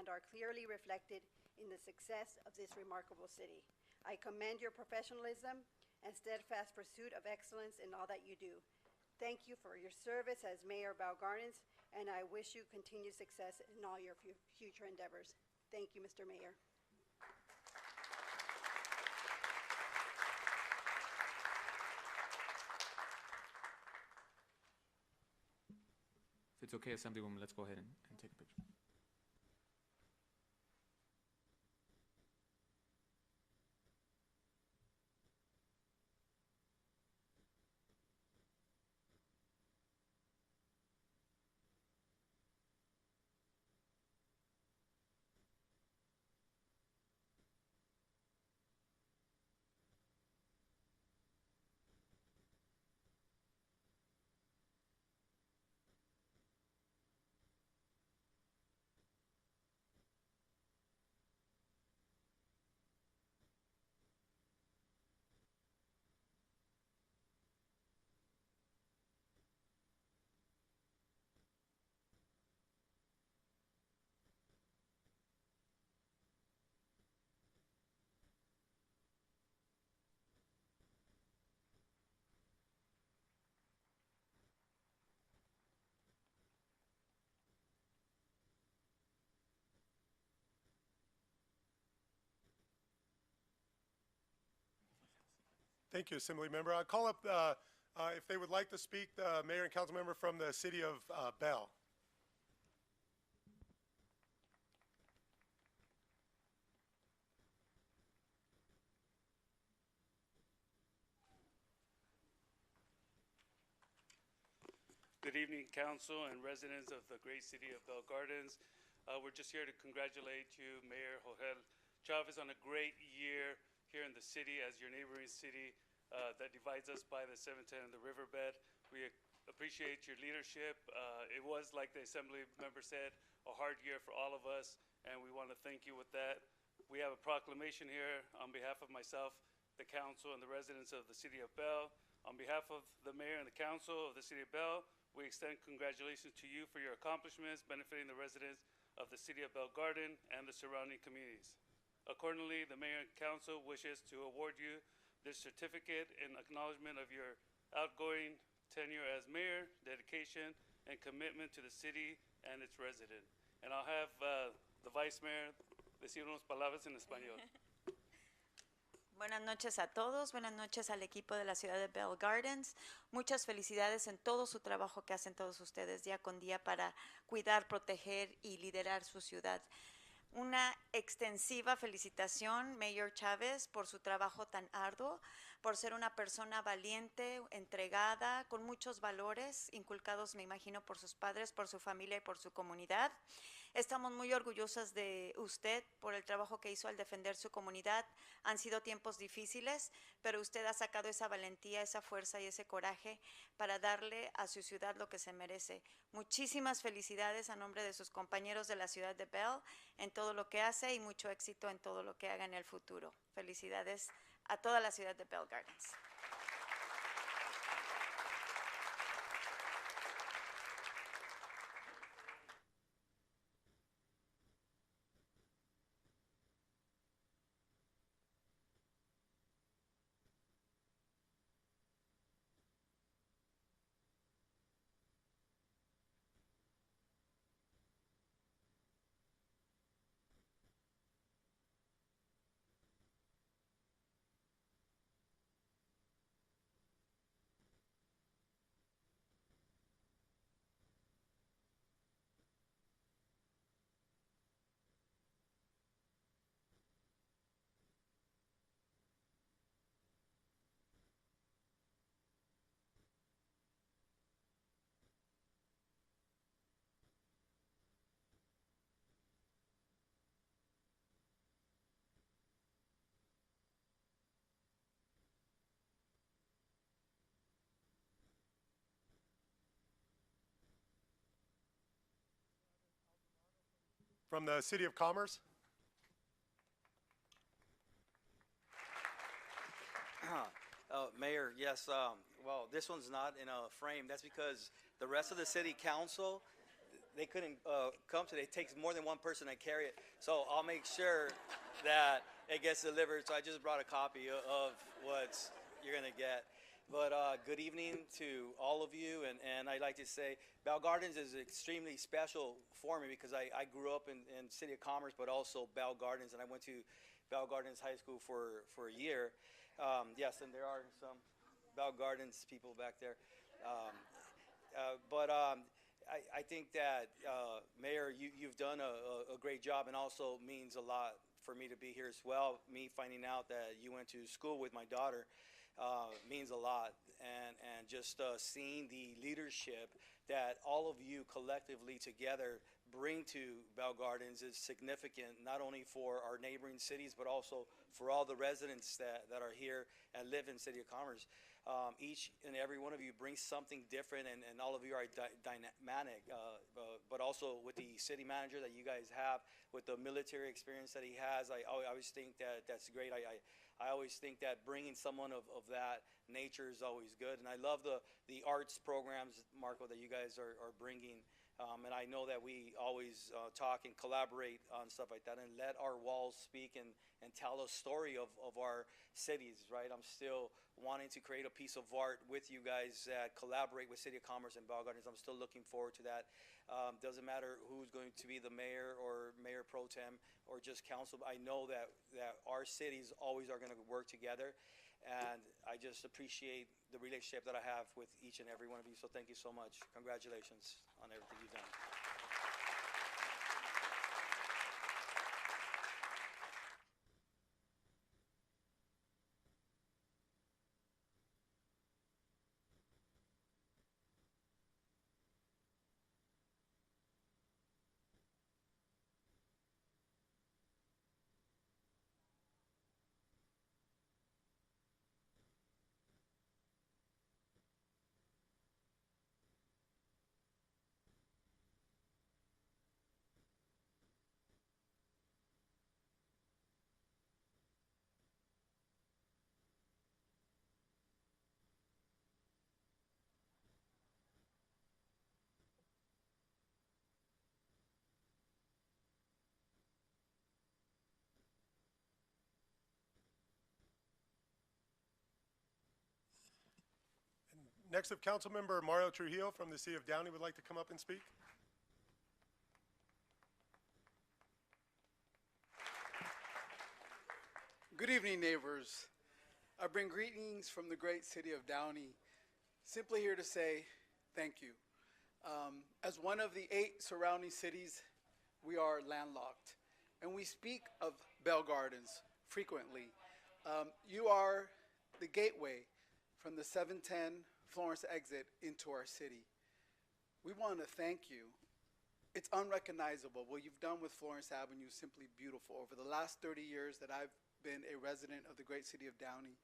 [SPEAKER 17] are clearly reflected in the success of this remarkable city. I commend your professionalism and steadfast pursuit of excellence in all that you do. Thank you for your service as Mayor of Bell Gardens, and I wish you continued success in all your future endeavors. Thank you, Mr. Mayor.
[SPEAKER 2] If it's okay, Assemblywoman, let's go ahead and take a picture.
[SPEAKER 4] Thank you, Assembly Member. I'll call up, if they would like to speak, the Mayor and Council Member from the City of Bell.
[SPEAKER 18] Good evening, Council and residents of the great city of Bell Gardens. We're just here to congratulate you, Mayor Joel Chavez, on a great year here in the city as your neighboring city that divides us by the 710 and the riverbed. We appreciate your leadership. It was, like the Assembly member said, a hard year for all of us, and we want to thank you with that. We have a proclamation here on behalf of myself, the Council, and the residents of the city of Bell. On behalf of the Mayor and the Council of the city of Bell, we extend congratulations to you for your accomplishments benefiting the residents of the city of Bell Garden and the surrounding communities. Accordingly, the Mayor and Council wishes to award you this certificate in acknowledgement of your outgoing tenure as mayor, dedication, and commitment to the city and its resident. And I'll have the Vice Mayor decir unas palabras en español.
[SPEAKER 19] Buenas noches a todos, buenas noches al equipo de la ciudad de Bell Gardens. Muchas felicidades en todo su trabajo que hacen todos ustedes día con día para cuidar, proteger y liderar su ciudad. Una extensiva felicitación, Mayor Chávez, por su trabajo tan arduo, por ser una persona valiente, entregada, con muchos valores inculcados, me imagino, por sus padres, por su familia y por su comunidad. Estamos muy orgullosas de usted por el trabajo que hizo al defender su comunidad. Han sido tiempos difíciles, pero usted ha sacado esa valentía, esa fuerza y ese coraje para darle a su ciudad lo que se merece. Muchísimas felicidades a nombre de sus compañeros de la ciudad de Bell en todo lo que hace y mucho éxito en todo lo que haga en el futuro. Felicidades a toda la ciudad de Bell Gardens.
[SPEAKER 4] From the City of Commerce?
[SPEAKER 20] Mayor, yes, well, this one's not in a frame. That's because the rest of the city council, they couldn't come today. It takes more than one person to carry it. So I'll make sure that it gets delivered. So I just brought a copy of what you're going to get. But good evening to all of you. And I'd like to say Bell Gardens is extremely special for me because I grew up in City of Commerce, but also Bell Gardens. And I went to Bell Gardens High School for a year. Yes, and there are some Bell Gardens people back there. I think that, Mayor, you've done a great job, and also means a lot for me to be here as well. Me finding out that you went to school with my daughter means a lot, and just seeing the leadership that all of you collectively together bring to Bell Gardens is significant, not only for our neighboring cities, but also for all the residents that are here and live in City of Commerce. Each and every one of you brings something different, and all of you are dynamic, but also with the city manager that you guys have, with the military experience that he has, I always think that that's great. I always think that bringing someone of that nature is always good, and I love the arts programs, Marco, that you guys are bringing. And I know that we always talk and collaborate on stuff like that, and let our walls speak and tell a story of our cities, right? I'm still wanting to create a piece of art with you guys that collaborate with City of Commerce and Bell Gardens. I'm still looking forward to that. Doesn't matter who's going to be the mayor or mayor pro tem or just council. I know that our cities always are going to work together. And I just appreciate the relationship that I have with each and every one of you. So thank you so much. Congratulations on everything you've done.
[SPEAKER 4] Next up, Councilmember Mario Trujillo from the City of Downey would like to come up and speak.
[SPEAKER 21] Good evening, neighbors. I bring greetings from the great city of Downey. Simply here to say thank you. As one of the 8 surrounding cities, we are landlocked, and we speak of Bell Gardens frequently. You are the gateway from the 710 Florence exit into our city. We want to thank you. It's unrecognizable. What you've done with Florence Avenue is simply beautiful. Over the last 30 years that I've been a resident of the great city of Downey,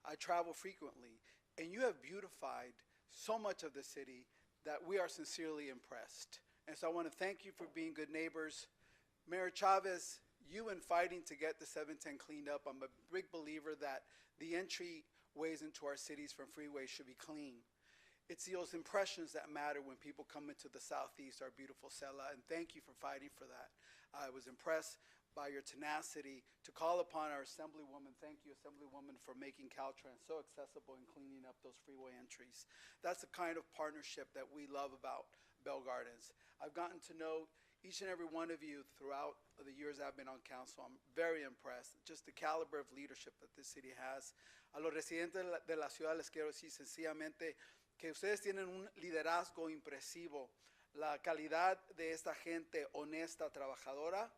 [SPEAKER 21] I travel frequently, and you have beautified so much of the city that we are sincerely impressed. And so I want to thank you for being good neighbors. Mayor Chavez, you in fighting to get the 710 cleaned up, I'm a big believer that the entryways into our cities from freeways should be clean. It's those impressions that matter when people come into the southeast, our beautiful Sela, and thank you for fighting for that. I was impressed by your tenacity to call upon our Assemblywoman. Thank you, Assemblywoman, for making Caltrans so accessible and cleaning up those freeway entries. That's the kind of partnership that we love about Bell Gardens. I've gotten to know each and every one of you throughout the years I've been on council. I'm very impressed, just the caliber of leadership that this city has. A los residentes de la ciudad les quiero decir sencillamente que ustedes tienen un liderazgo impresivo. La calidad de esta gente honesta, trabajadora,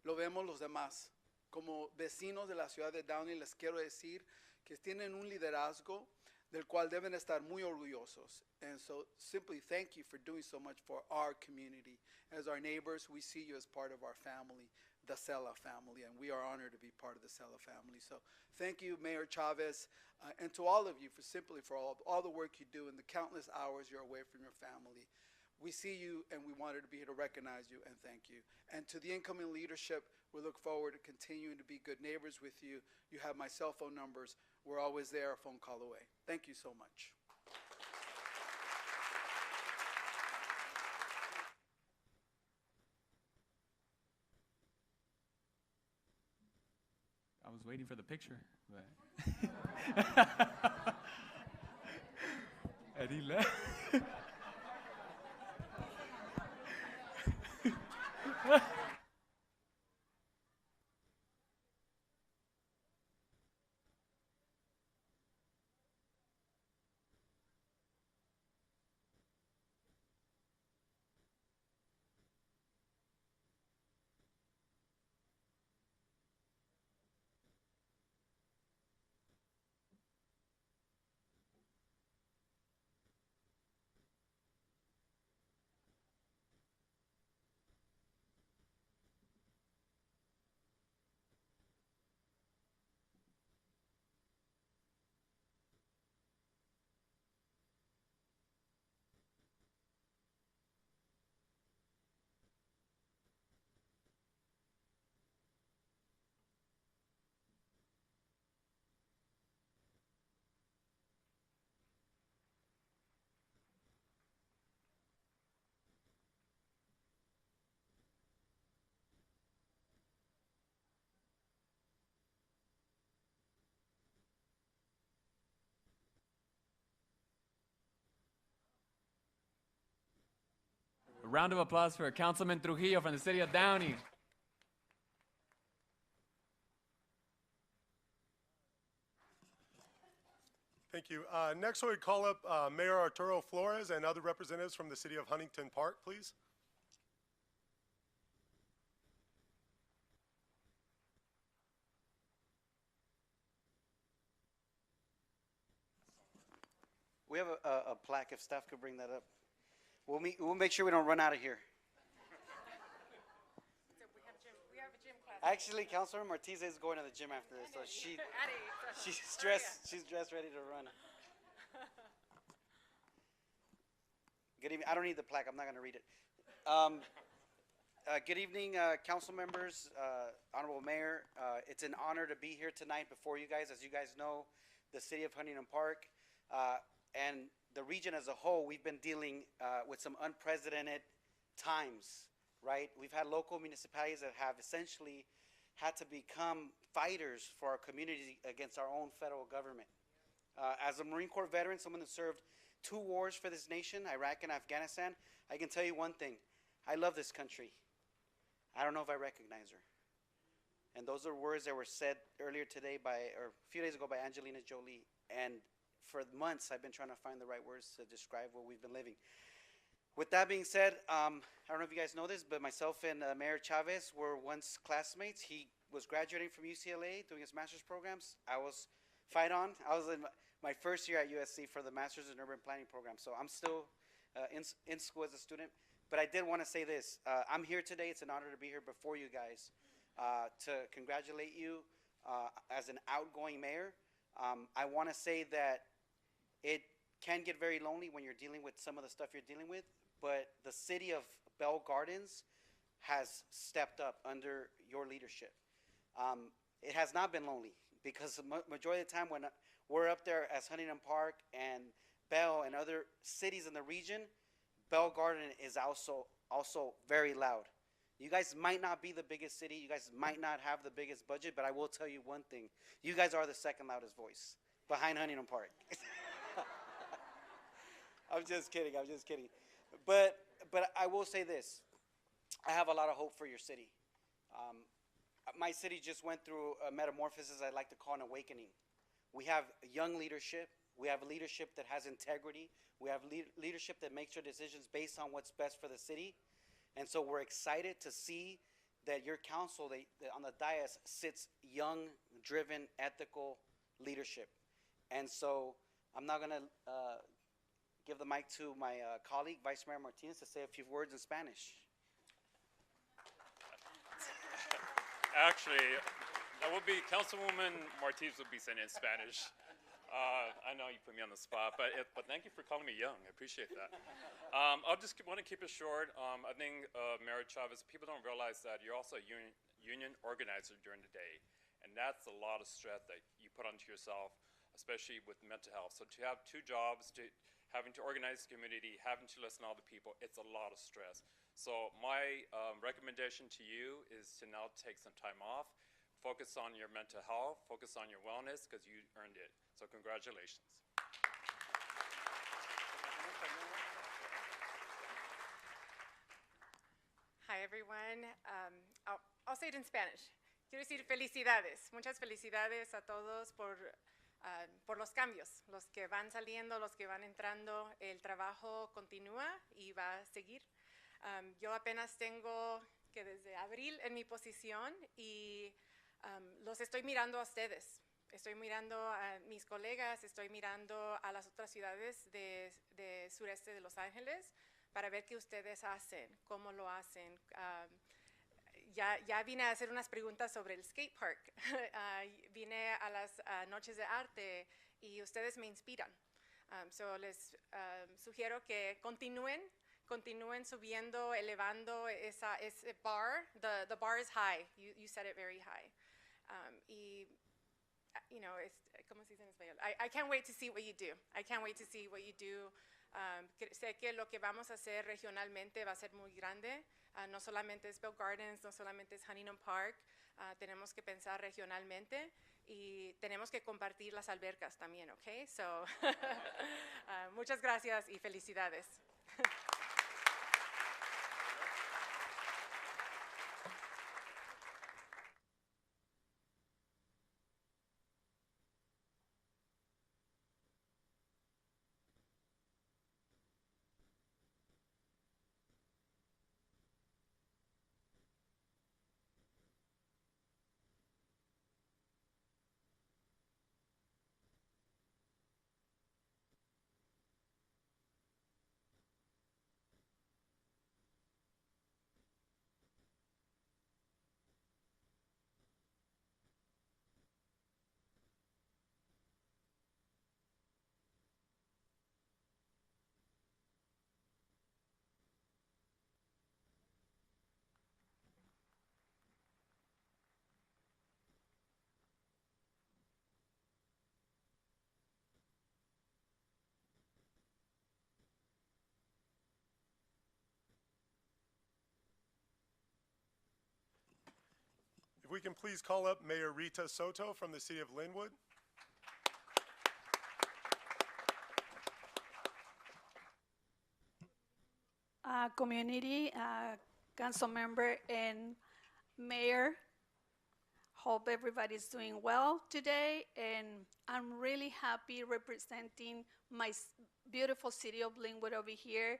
[SPEAKER 21] lo vemos los demás. Como vecinos de la ciudad de Downey les quiero decir que tienen un liderazgo del cual deben estar muy orgullosos. And so simply thank you for doing so much for our community. As our neighbors, we see you as part of our family, the Sela family, and we are honored to be part of the Sela family. So thank you, Mayor Chavez, and to all of you for all the work you do and the countless hours you're away from your family. we see you and we wanted to be here to recognize you and thank you. And to the incoming leadership, we look forward to continuing to be good neighbors with you. You have my cell phone numbers. We're always there, a phone call away. Thank you so much.
[SPEAKER 2] I was waiting for the picture, but and he left. A round of applause for Councilman Trujillo from the city of Downey.
[SPEAKER 4] Thank you. Next, we call up Mayor Arturo Flores and other representatives from the city of Huntington Park, please.
[SPEAKER 20] We have a plaque, if staff could bring that up. We'll make sure we don't run out of here. Actually, Councilor Martinez is going to the gym after this, so she's dressed ready to run. Good evening. I don't need the plaque. I'm not going to read it. Good evening, council members, honorable mayor. It's an honor to be here tonight before you guys. As you guys know, the city of Huntington Park and the region as a whole, we've been dealing with some unprecedented times, right? We've had local municipalities that have essentially had to become fighters for our community against our own federal government. As a Marine Corps veteran, someone that served 2 wars for this nation, Iraq and Afghanistan, I can tell you one thing. I love this country. I don't know if I recognize her. And those are words that were said earlier today or a few days ago by Angelina Jolie. And for months, I've been trying to find the right words to describe what we've been living. With that being said, I don't know if you guys know this, but myself and Mayor Chavez were once classmates. He was graduating from UCLA doing his master's programs. I was I was in my first year at USC for the Master's in Urban Planning program. So I'm still in school as a student. But I did want to say this. I'm here today. It's an honor to be here before you guys to congratulate you as an outgoing mayor. I want to say that it can get very lonely when you're dealing with some of the stuff you're dealing with, but the city of Bell Gardens has stepped up under your leadership. It has not been lonely because the majority of the time when we're up there as Huntington Park and Bell and other cities in the region, Bell Garden is also very loud. You guys might not be the biggest city, you guys might not have the biggest budget, but I will tell you one thing. You guys are the second loudest voice behind Huntington Park. I'm just kidding. But I will say this. I have a lot of hope for your city. My city just went through a metamorphosis I like to call an awakening. We have young leadership. We have leadership that has integrity. We have leadership that makes their decisions based on what's best for the city. And so we're excited to see that your council that on the dais sits young, driven, ethical leadership. And so I'm now going to give the mic to my colleague, Vice Mayor Martinez, to say a few words in Spanish.
[SPEAKER 3] Actually, that would be Councilwoman Martinez would be saying in Spanish. I know you put me on the spot, but thank you for calling me young. I appreciate that. I'll just want to keep it short. I think, Mayor Chavez, people don't realize that you're also a union organizer during the day. And that's a lot of stress that you put onto yourself, especially with mental health. So to have two jobs, having to organize the community, having to listen to other people, it's a lot of stress. So my recommendation to you is to now take some time off, focus on your mental health, focus on your wellness, because you earned it. So congratulations.
[SPEAKER 6] Hi, everyone. I'll say it in Spanish. Quiero decir felicidades, muchas felicidades a todos por los cambios, los que van saliendo, los que van entrando. El trabajo continúa y va a seguir. Yo apenas tengo que desde abril en mi posición y los estoy mirando a ustedes. Estoy mirando a mis colegas, estoy mirando a las otras ciudades de sureste de Los Ángeles para ver qué ustedes hacen, cómo lo hacen. Ya vine a hacer unas preguntas sobre el skate park. Vine a las noches de arte y ustedes me inspiran. So les sugiero que continúen subiendo, elevando ese bar. The bar is high. You set it very high. Y, you know, ¿cómo se dice en español? I can't wait to see what you do. I can't wait to see what you do. Sé que lo que vamos a hacer regionalmente va a ser muy grande. No solamente es Bell Gardens, no solamente es Huntington Park. Tenemos que pensar regionalmente y tenemos que compartir las albercas también, ¿ok? So, muchas gracias y felicidades.
[SPEAKER 4] If we can please call up Mayor Rita Soto from the city of Linwood.
[SPEAKER 22] Community, council member, and mayor. Hope everybody's doing well today, and I'm really happy representing my beautiful city of Linwood over here.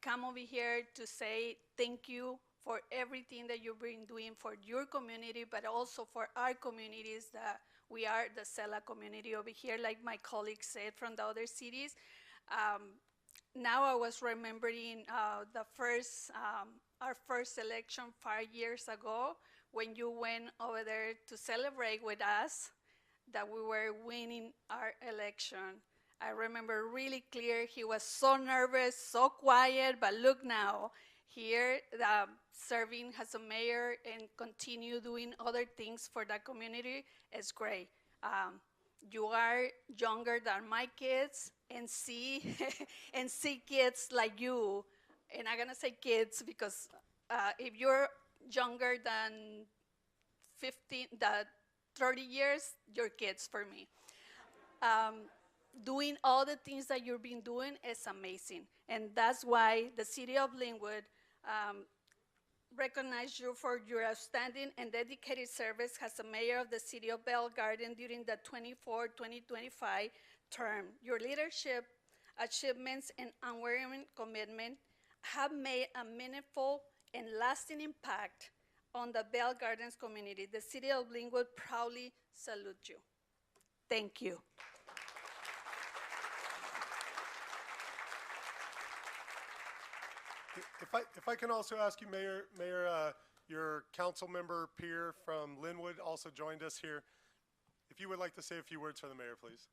[SPEAKER 22] Come over here to say thank you for everything that you've been doing for your community, but also for our communities that we are the Sela community over here, like my colleagues said from the other cities. Now I was remembering our first election 5 years ago when you went over there to celebrate with us that we were winning our election. I remember really clear, he was so nervous, so quiet, but look now, here serving as a mayor and continue doing other things for that community is great. You are younger than my kids and see and see kids like you, and I'm gonna say kids because if you're younger than 30 years, you're kids for me. Doing all the things that you've been doing is amazing, and that's why the city of Linwood recognize you for your outstanding and dedicated service as a mayor of the city of Bell Garden during the 2024-2025 term. Your leadership, achievements, and unwavering commitment have made a meaningful and lasting impact on the Bell Gardens community. The city of Linwood proudly salutes you. Thank you.
[SPEAKER 4] If I can also ask you, Mayor, your council member peer from Linwood also joined us here. If you would like to say a few words for the mayor, please.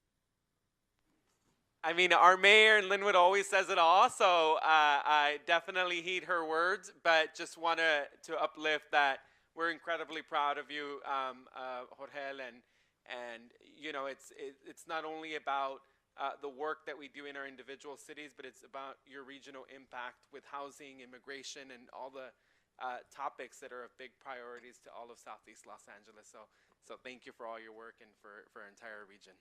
[SPEAKER 5] I mean, our mayor in Linwood always says it all, so I definitely heed her words, but just want to uplift that we're incredibly proud of you, Jorge, and you know, it's not only about the work that we do in our individual cities, but it's about your regional impact with housing, immigration, and all the topics that are of big priorities to all of Southeast Los Angeles. So thank you for all your work and for our entire region.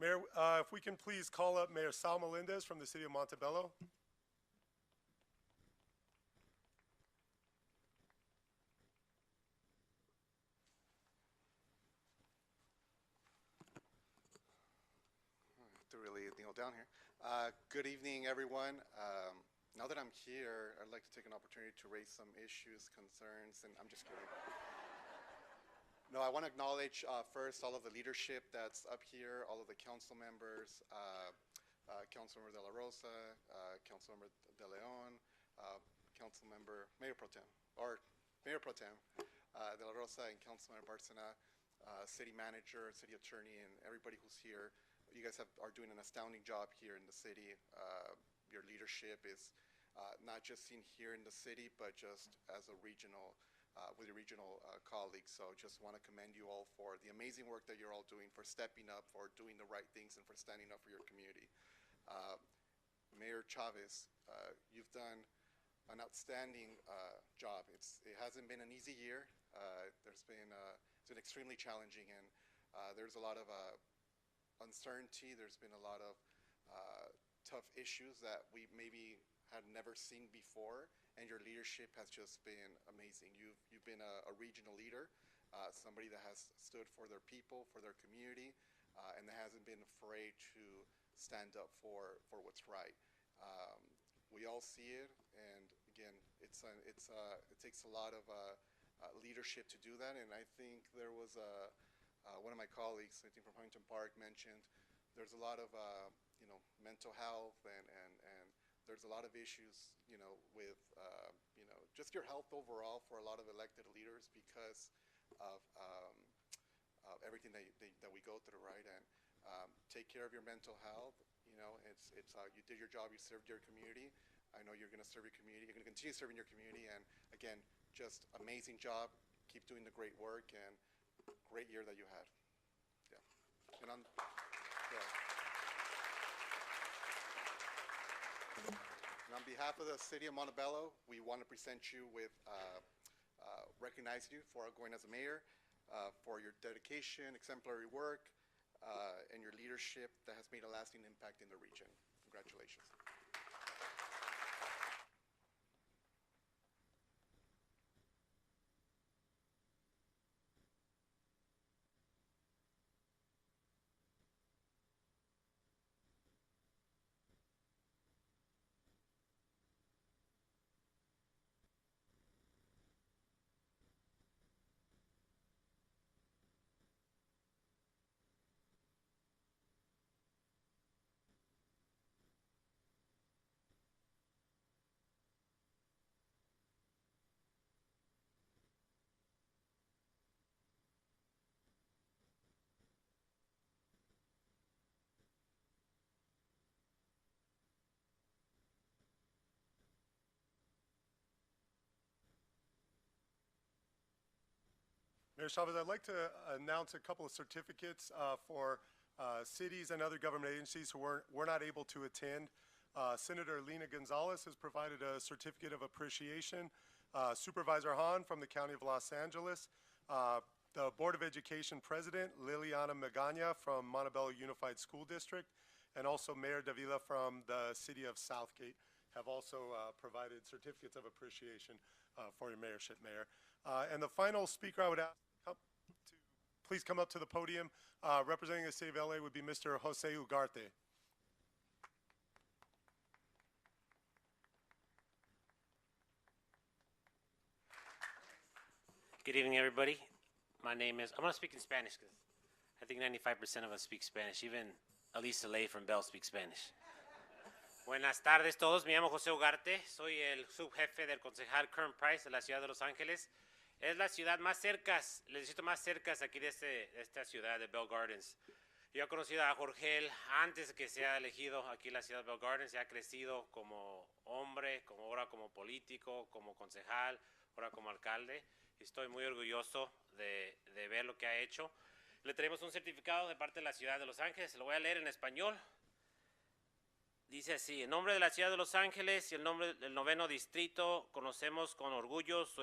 [SPEAKER 4] Mayor, if we can please call up Mayor Sal Melendez from the city of Montebello.
[SPEAKER 10] To really kneel down here. Good evening, everyone. Now that I'm here, I'd like to take an opportunity to raise some issues, concerns, and I'm just kidding. No, I want to acknowledge first all of the leadership that's up here, all of the council members, Councilmember De La Rosa, Councilmember De Leon, Mayor Pro Tem, De La Rosa, and Councilmember Barcena, City Manager, City Attorney, and everybody who's here. You guys are doing an astounding job here in the city. Your leadership is not just seen here in the city, but just as a regional, with your regional colleagues. So just want to commend you all for the amazing work that you're all doing, for stepping up, for doing the right things, and for standing up for your community. Mayor Chavez, you've done an outstanding job. It hasn't been an easy year. It's been extremely challenging, and there's a lot of uncertainty. There's been a lot of tough issues that we maybe had never seen before, and your leadership has just been amazing. You've been a regional leader, somebody that has stood for their people, for their community, and that hasn't been afraid to stand up for what's right. We all see it, and again, it takes a lot of leadership to do that. And I think there was one of my colleagues, I think from Huntington Park, mentioned there's a lot of mental health, and there's a lot of issues with just your health overall for a lot of elected leaders because of everything that we go through, right? And take care of your mental health. You did your job, you served your community. I know you're going to serve your community. You're going to continue serving your community, and again, just amazing job. Keep doing the great work, and great year that you had. Yeah. And on behalf of the city of Montebello, we want to present you with recognize you for going as a mayor, for your dedication, exemplary work, and your leadership that has made a lasting impact in the region. Congratulations.
[SPEAKER 4] Mayor Chavez, I'd like to announce a couple of certificates for cities and other government agencies who were not able to attend. Senator Lena Gonzalez has provided a certificate of appreciation. Supervisor Hahn from the County of Los Angeles. The Board of Education President, Liliana Magana from Montebello Unified School District, and also Mayor Davila from the City of Southgate have also provided certificates of appreciation for your mayorship, Mayor. And the final speaker I would ask to please come up to the podium, representing the City of LA, would be Mr. Jose Ugarte.
[SPEAKER 11] Good evening, everybody. My name is, I'm going to speak in Spanish because I think 95% of us speak Spanish. Even Elisa Lay from Bell speaks Spanish. Buenas tardes todos. Me llamo José Ugarte. Soy el subjefe del concejal Kern Price de la ciudad de Los Ángeles. Es la ciudad más cerca, el distrito más cerca aquí de esta ciudad de Bell Gardens. Yo he conocido a Jorge antes de que sea elegido aquí en la ciudad de Bell Gardens. Ha crecido como hombre, ahora como político, como concejal, ahora como alcalde. Estoy muy orgulloso de ver lo que ha hecho. Le traemos un certificado de parte de la ciudad de Los Ángeles. Lo voy a leer en español. Dice así: en nombre de la ciudad de Los Ángeles y el nombre del 9º distrito, conocemos con orgullo su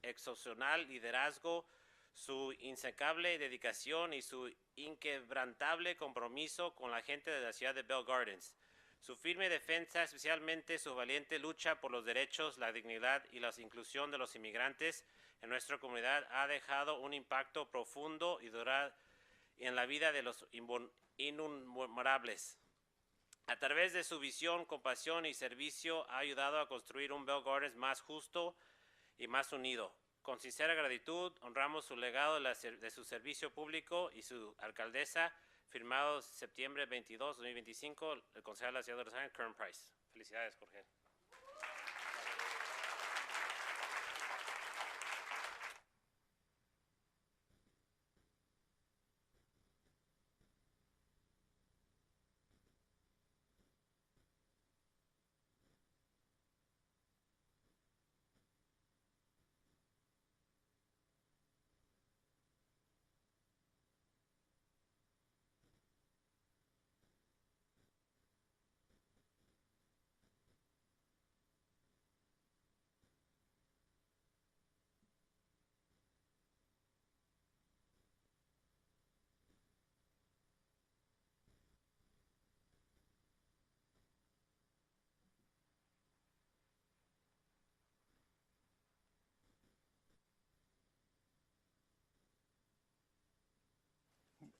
[SPEAKER 11] excepcional liderazgo, su insecable dedicación y su inquebrantable compromiso con la gente de la ciudad de Bell Gardens. Su firme defensa, especialmente su valiente lucha por los derechos, la dignidad y la inclusión de los inmigrantes en nuestra comunidad, ha dejado un impacto profundo y duradero en la vida de los innumerables. A través de su visión, compasión y servicio, ha ayudado a construir un Bell Gardens más justo y más unido. Con sincera gratitud, honramos su legado de su servicio público y su alcaldesa, firmado septiembre 22, 2025, el concejal de la ciudad de Los Ángeles, Kern Price. Felicidades, Jorge.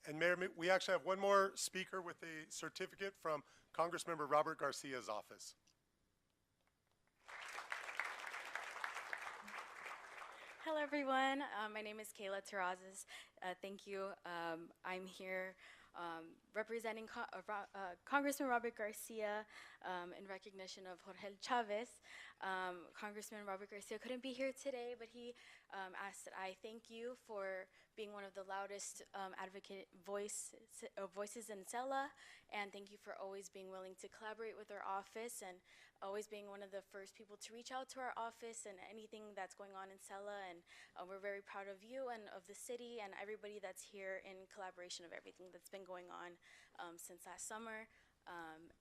[SPEAKER 4] And Mayor, we actually have one more speaker with a certificate from Congressmember Robert Garcia's office.
[SPEAKER 12] Hello, everyone. My name is Kayla Terrazas. Thank you. I'm here representing Congressman Robert Garcia in recognition of Jorge Chavez. Congressman Robert Garcia couldn't be here today, but he asked that I thank you for being one of the loudest advocate voices in Sela, and thank you for always being willing to collaborate with our office and always being one of the first people to reach out to our office and anything that's going on in Sela. And we're very proud of you and of the city and everybody that's here in collaboration of everything that's been going on since last summer.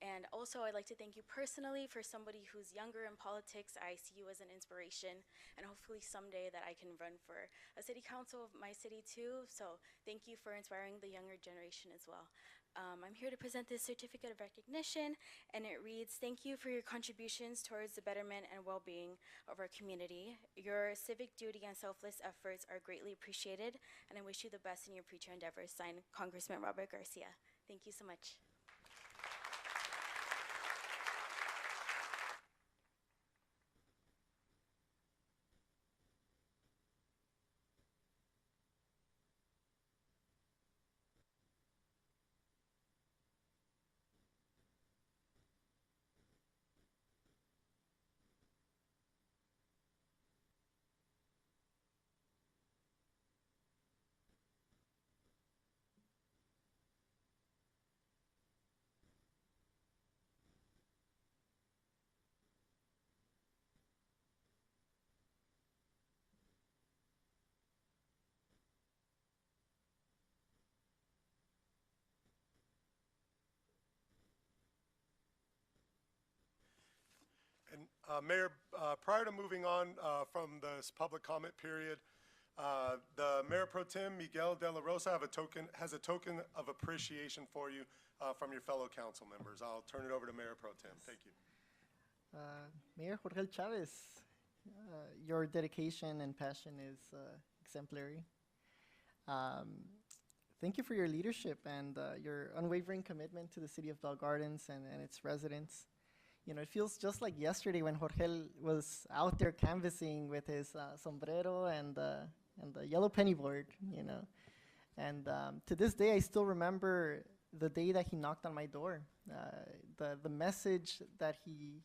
[SPEAKER 12] And also, I'd like to thank you personally for somebody who's younger in politics. I see you as an inspiration, and hopefully someday that I can run for a city council of my city too. So thank you for inspiring the younger generation as well. I'm here to present this certificate of recognition, and it reads, thank you for your contributions towards the betterment and well-being of our community. Your civic duty and selfless efforts are greatly appreciated, and I wish you the best in your future endeavors. Signed, Congressman Robert Garcia. Thank you so much.
[SPEAKER 4] Mayor, prior to moving on from this public comment period, the Mayor Pro Tem Miguel De La Rosa has a token of appreciation for you from your fellow council members. I'll turn it over to Mayor Pro Tem. Thank you.
[SPEAKER 8] Mayor Jorge Chavez, your dedication and passion is exemplary. Thank you for your leadership and your unwavering commitment to the city of Bell Gardens and its residents. You know, it feels just like yesterday when Jorge was out there canvassing with his sombrero and the yellow penny board, you know. And to this day, I still remember the day that he knocked on my door, the message that he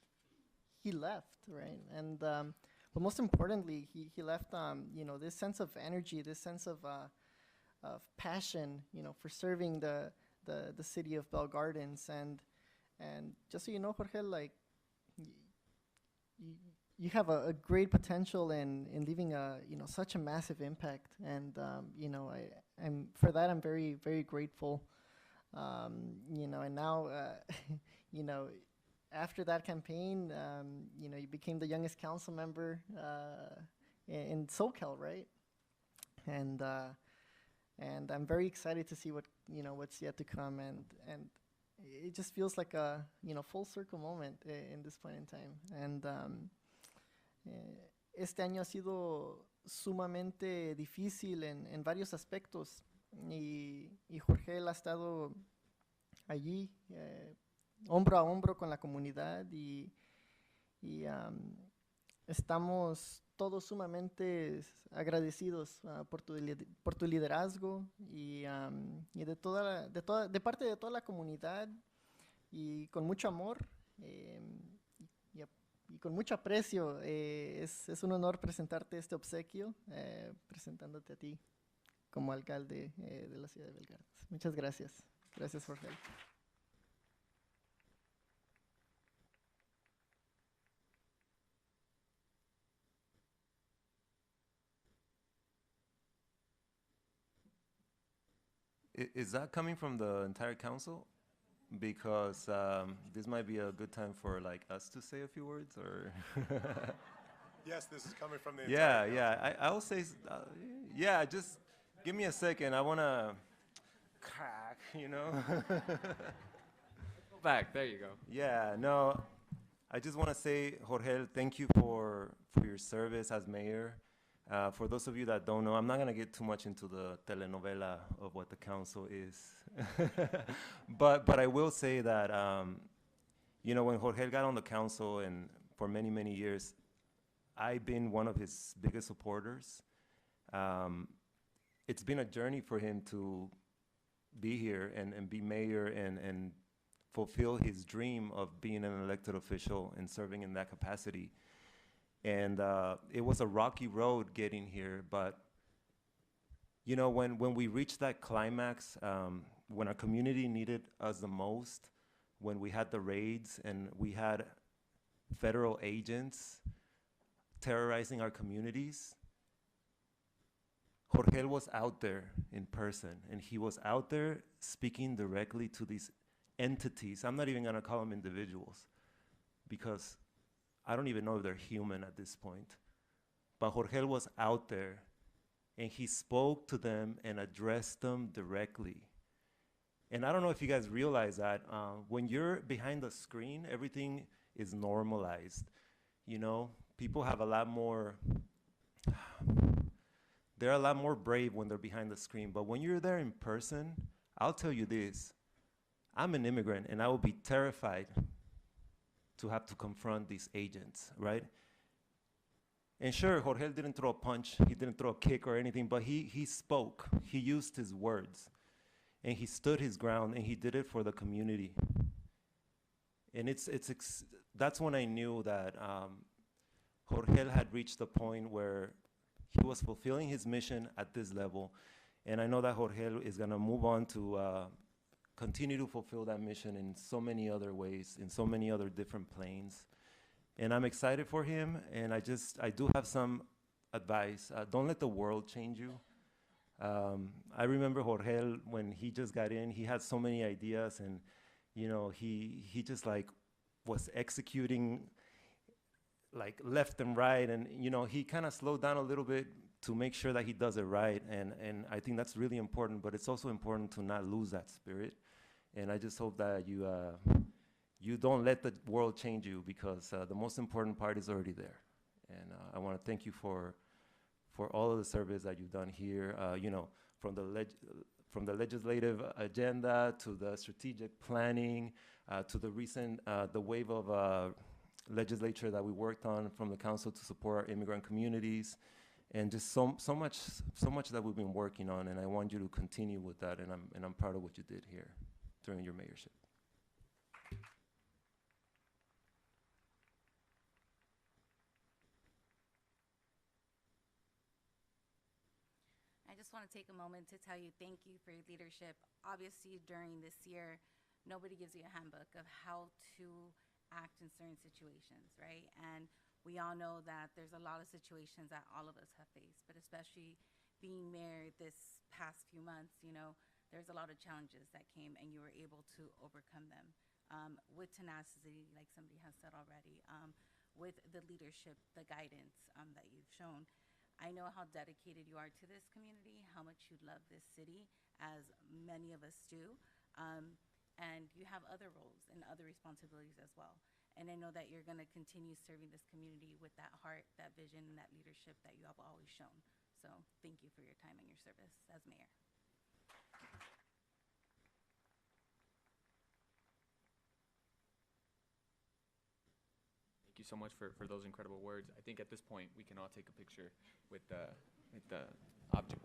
[SPEAKER 8] left, right? And but most importantly, he left, you know, this sense of energy, this sense of passion, you know, for serving the city of Bell Gardens. And just so you know, Jorge, like, you have a great potential in leaving you know, such a massive impact. And, you know, for that, I'm very, very grateful. You know, and now, you know, after that campaign, you know, you became the youngest council member in SoCal, right? And I'm very excited to see what's yet to come. And it just feels like a, you know, full circle moment in this point in time. And este año ha sido sumamente difícil en varios aspectos. Y Jorge ha estado allí, hombro a hombro con la comunidad, y estamos todos sumamente agradecidos por tu liderazgo y de parte de toda la comunidad, y con mucho amor y con mucho aprecio. Es un honor presentarte este obsequio, presentándote a ti como alcalde de la ciudad de Bell Gardens. Muchas gracias. Gracias, Jorge.
[SPEAKER 9] Is that coming from the entire council? Because this might be a good time for like us to say a few words, or
[SPEAKER 4] Yes, this is coming from the entire council.
[SPEAKER 9] yeah. I'll say, yeah. Just give me a second. I wanna crack, you know.
[SPEAKER 2] Back, there you go.
[SPEAKER 9] Yeah, no. I just want to say, Jorge, thank you for your service as mayor. For those of you that don't know, I'm not going to get too much into the telenovela of what the council is. but I will say that, you know, when Jorge got on the council, and for many, many years, I've been one of his biggest supporters. It's been a journey for him to be here and be mayor and fulfill his dream of being an elected official and serving in that capacity. And it was a rocky road getting here, but you know, when we reached that climax, when our community needed us the most, when we had the raids and we had federal agents terrorizing our communities, Jorge was out there in person, and he was out there speaking directly to these entities. I'm not even gonna call them individuals, because I don't even know if they're human at this point. But Jorge was out there, and he spoke to them and addressed them directly. And I don't know if you guys realize that when you're behind the screen, everything is normalized. You know, people have a lot more, they're a lot more brave when they're behind the screen. But when you're there in person, I'll tell you this, I'm an immigrant, and I will be terrified to have to confront these agents, right? And sure, Jorge didn't throw a punch, he didn't throw a kick or anything, but he spoke, he used his words, and he stood his ground, and he did it for the community. And that's when I knew that Jorge had reached the point where he was fulfilling his mission at this level. And I know that Jorge is gonna move on to continue to fulfill that mission in so many other ways, in so many other different planes. And I'm excited for him, and I do have some advice. Don't let the world change you. I remember Jorge, when he just got in, he had so many ideas, and you know, he just like was executing like left and right, and he kind of slowed down a little bit to make sure that he does it right, and I think that's really important. But it's also important to not lose that spirit, and I just hope that you don't let the world change you, because the most important part is already there. And I want to thank you for all of the service that you've done here. From the legislative agenda to the strategic planning, to the recent the wave of legislature that we worked on from the council to support our immigrant communities, and just so much that we've been working on. And I want you to continue with that. And I'm proud of what you did here during your mayorship.
[SPEAKER 7] I just want to take a moment to tell you thank you for your leadership. Obviously, during this year, nobody gives you a handbook of how to act in certain situations, right? And we all know that there's a lot of situations that all of us have faced, but especially being mayor this past few months, there's a lot of challenges that came, and you were able to overcome them with tenacity, like somebody has said already, with the leadership, the guidance that you've shown. I know how dedicated you are to this community, how much you love this city, as many of us do. And you have other roles and other responsibilities as well. And I know that you're going to continue serving this community with that heart, that vision, and that leadership that you have always shown. So thank you for your time and your service as mayor.
[SPEAKER 2] Thank you so much for those incredible words. I think at this point we can all take a picture with the object.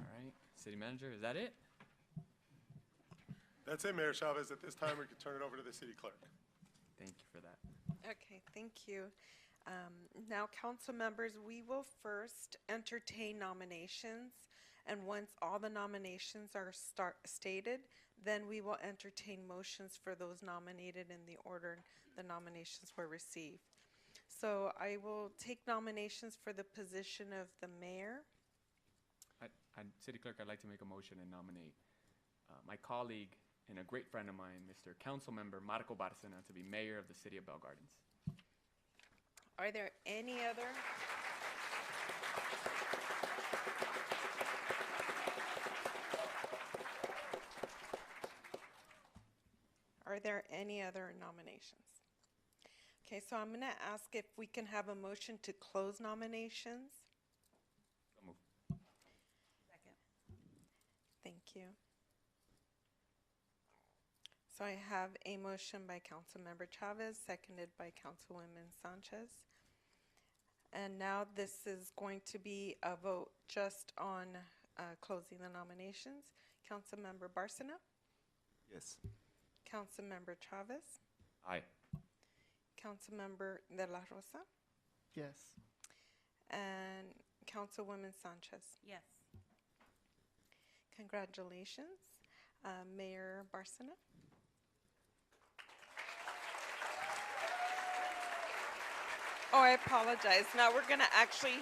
[SPEAKER 2] All right, City Manager, is that it?
[SPEAKER 4] That's it, Mayor Chavez. At this time, we can turn it over to the city clerk.
[SPEAKER 2] Thank you for that.
[SPEAKER 1] Okay, thank you. Now, council members, we will first entertain nominations, and once all the nominations are stated, then we will entertain motions for those nominated in the order the nominations were received. So I will take nominations for the position of the mayor.
[SPEAKER 2] City Clerk, I'd like to make a motion and nominate my colleague and a great friend of mine, Mr. Councilmember Marco Barcena, to be mayor of the city of Bell Gardens.
[SPEAKER 1] Are there any other? Are there any other nominations? Okay, so I'm going to ask if we can have a motion to close nominations.
[SPEAKER 2] So moved.
[SPEAKER 7] Second.
[SPEAKER 1] Thank you. So I have a motion by Councilmember Chavez, seconded by Councilwoman Sanchez. And now this is going to be a vote just on closing the nominations. Councilmember Barcena?
[SPEAKER 9] Yes.
[SPEAKER 1] Councilmember Chavez?
[SPEAKER 2] Aye.
[SPEAKER 1] Councilmember De La Rosa?
[SPEAKER 8] Yes.
[SPEAKER 1] And Councilwoman Sanchez?
[SPEAKER 7] Yes.
[SPEAKER 1] Congratulations, Mayor Barcena. Oh, I apologize. Now we're going to actually...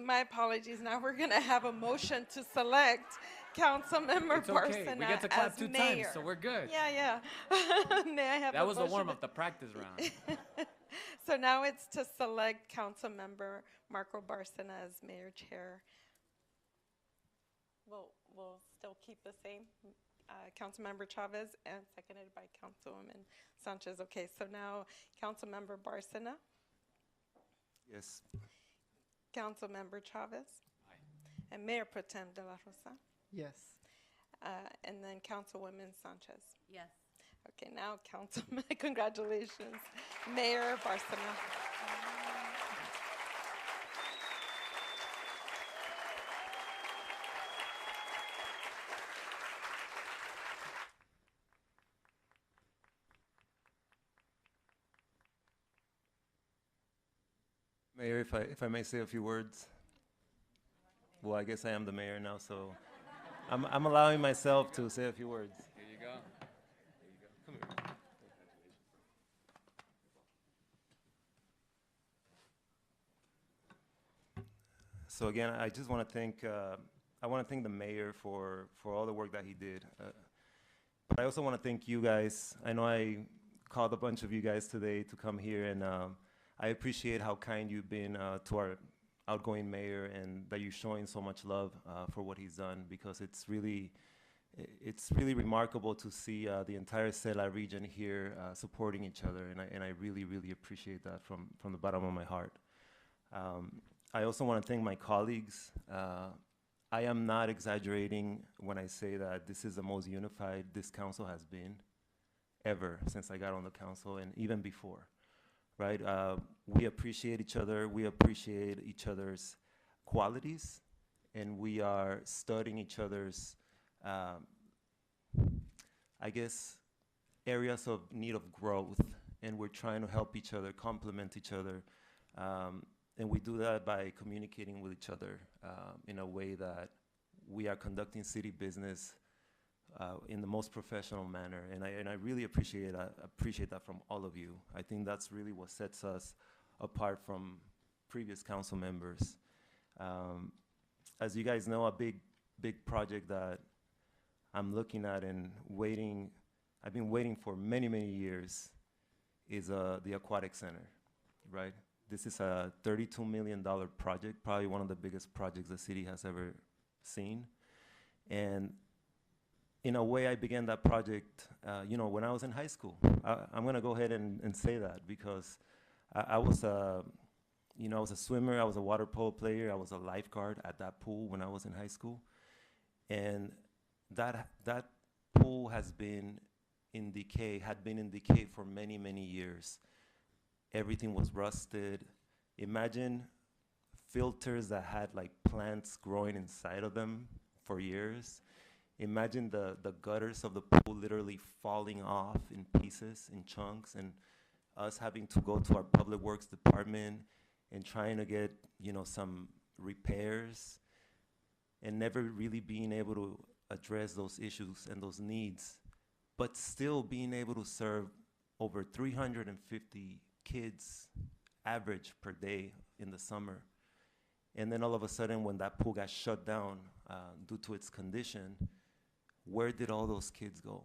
[SPEAKER 1] My apologies. Now we're going to have a motion to select Councilmember
[SPEAKER 2] It's okay.
[SPEAKER 1] Barcena
[SPEAKER 2] We get to clap
[SPEAKER 1] as
[SPEAKER 2] two
[SPEAKER 1] mayor.
[SPEAKER 2] times, so we're good.
[SPEAKER 1] Yeah. May I have
[SPEAKER 2] That
[SPEAKER 1] a
[SPEAKER 2] was the
[SPEAKER 1] motion
[SPEAKER 2] warm
[SPEAKER 1] to-
[SPEAKER 2] up, the practice round.
[SPEAKER 1] So now it's to select Councilmember Marco Barcena as Mayor Chair. We'll still keep the same, Councilmember Chavez, and seconded by Councilwoman Sanchez. Okay, so now Councilmember Barcena,
[SPEAKER 9] Yes.
[SPEAKER 1] Councilmember Chavez, and Mayor Pro Tem de la Rosa,
[SPEAKER 8] Yes.
[SPEAKER 1] and then Councilwoman Sanchez.
[SPEAKER 7] Yes.
[SPEAKER 1] Okay, now Councilman, congratulations, Mayor Barcena.
[SPEAKER 9] Mayor, if I may say a few words. Well, I guess I am the mayor now, so I'm allowing myself to say a few words.
[SPEAKER 2] Here you go.
[SPEAKER 9] Come here. So again, I just want to thank the mayor for all the work that he did. But I also want to thank you guys. I know I called a bunch of you guys today to come here, and I appreciate how kind you've been to our outgoing mayor, and that you're showing so much love for what he's done, because it's really remarkable to see the entire Sela region here supporting each other, and I really, really appreciate that from the bottom of my heart. I also want to thank my colleagues. I am not exaggerating when I say that this is the most unified this council has been ever since I got on the council, and even before, right? We appreciate each other, we appreciate each other's qualities, and we are studying each other's, I guess, areas of need of growth, and we're trying to help each other, complement each other, and we do that by communicating with each other in a way that we are conducting city business in the most professional manner, and I really appreciate that from all of you. I think that's really what sets us apart from previous council members. As you guys know, a big project that I'm looking at and I've been waiting for many years is the Aquatic Center, right? This is a $32 million project, probably one of the biggest projects the city has ever seen. And in a way, I began that project, when I was in high school. I'm gonna go ahead and say that, because I was a swimmer, I was a water polo player, I was a lifeguard at that pool when I was in high school. And that pool had been in decay for many years. Everything was rusted. Imagine filters that had like plants growing inside of them for years. Imagine the gutters of the pool literally falling off in pieces, in chunks, and us having to go to our public works department and trying to get, some repairs, and never really being able to address those issues and those needs, but still being able to serve over 350 kids average per day in the summer. And then all of a sudden, when that pool got shut down due to its condition, where did all those kids go?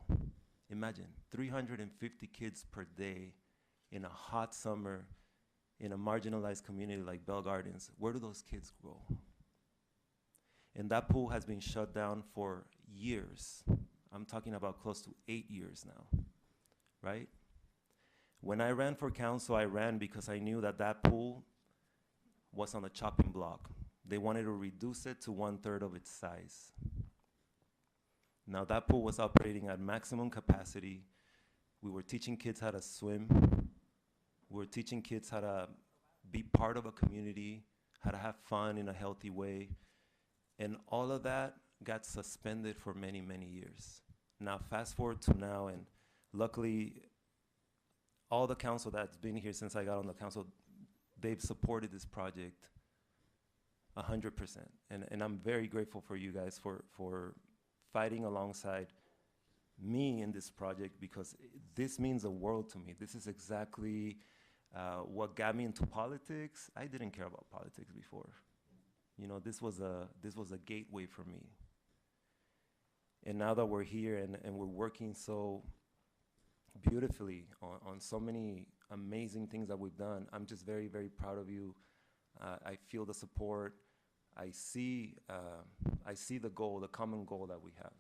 [SPEAKER 9] Imagine 350 kids per day in a hot summer in a marginalized community like Bell Gardens. Where do those kids go? And that pool has been shut down for years. I'm talking about close to 8 years now, right? When I ran for council, I ran because I knew that pool was on the chopping block. They wanted to reduce it to 1/3 of its size. Now that pool was operating at maximum capacity. We were teaching kids how to swim. We were teaching kids how to be part of a community, how to have fun in a healthy way. And all of that got suspended for many years. Now fast forward to now, and luckily, all the council that's been here since I got on the council, they've supported this project 100%. And I'm very grateful for you guys for fighting alongside me in this project, because this means the world to me. This is exactly what got me into politics. I didn't care about politics before. This was a gateway for me. And now that we're here and we're working so beautifully on so many amazing things that we've done. I'm just very, very proud of you. I feel the support. I see the goal, the common goal that we have.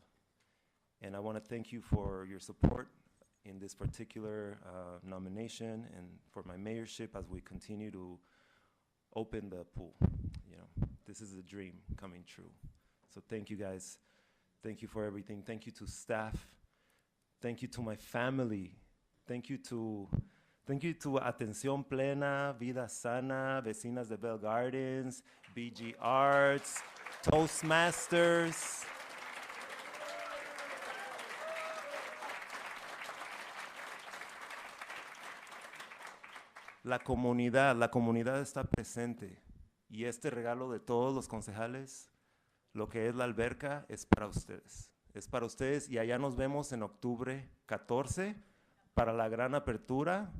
[SPEAKER 9] And I want to thank you for your support in this particular nomination and for my mayorship as we continue to open the pool. You know, this is a dream coming true. So thank you guys. Thank you for everything. Thank you to staff. Thank you to my family. Thank you to Atención Plena, Vida Sana, Vecinas de Bell Gardens, BG Arts, Toastmasters. La comunidad está presente y este regalo de todos los concejales, lo que es la alberca, es para ustedes. Es para ustedes y allá nos vemos en octubre 14 para la gran apertura.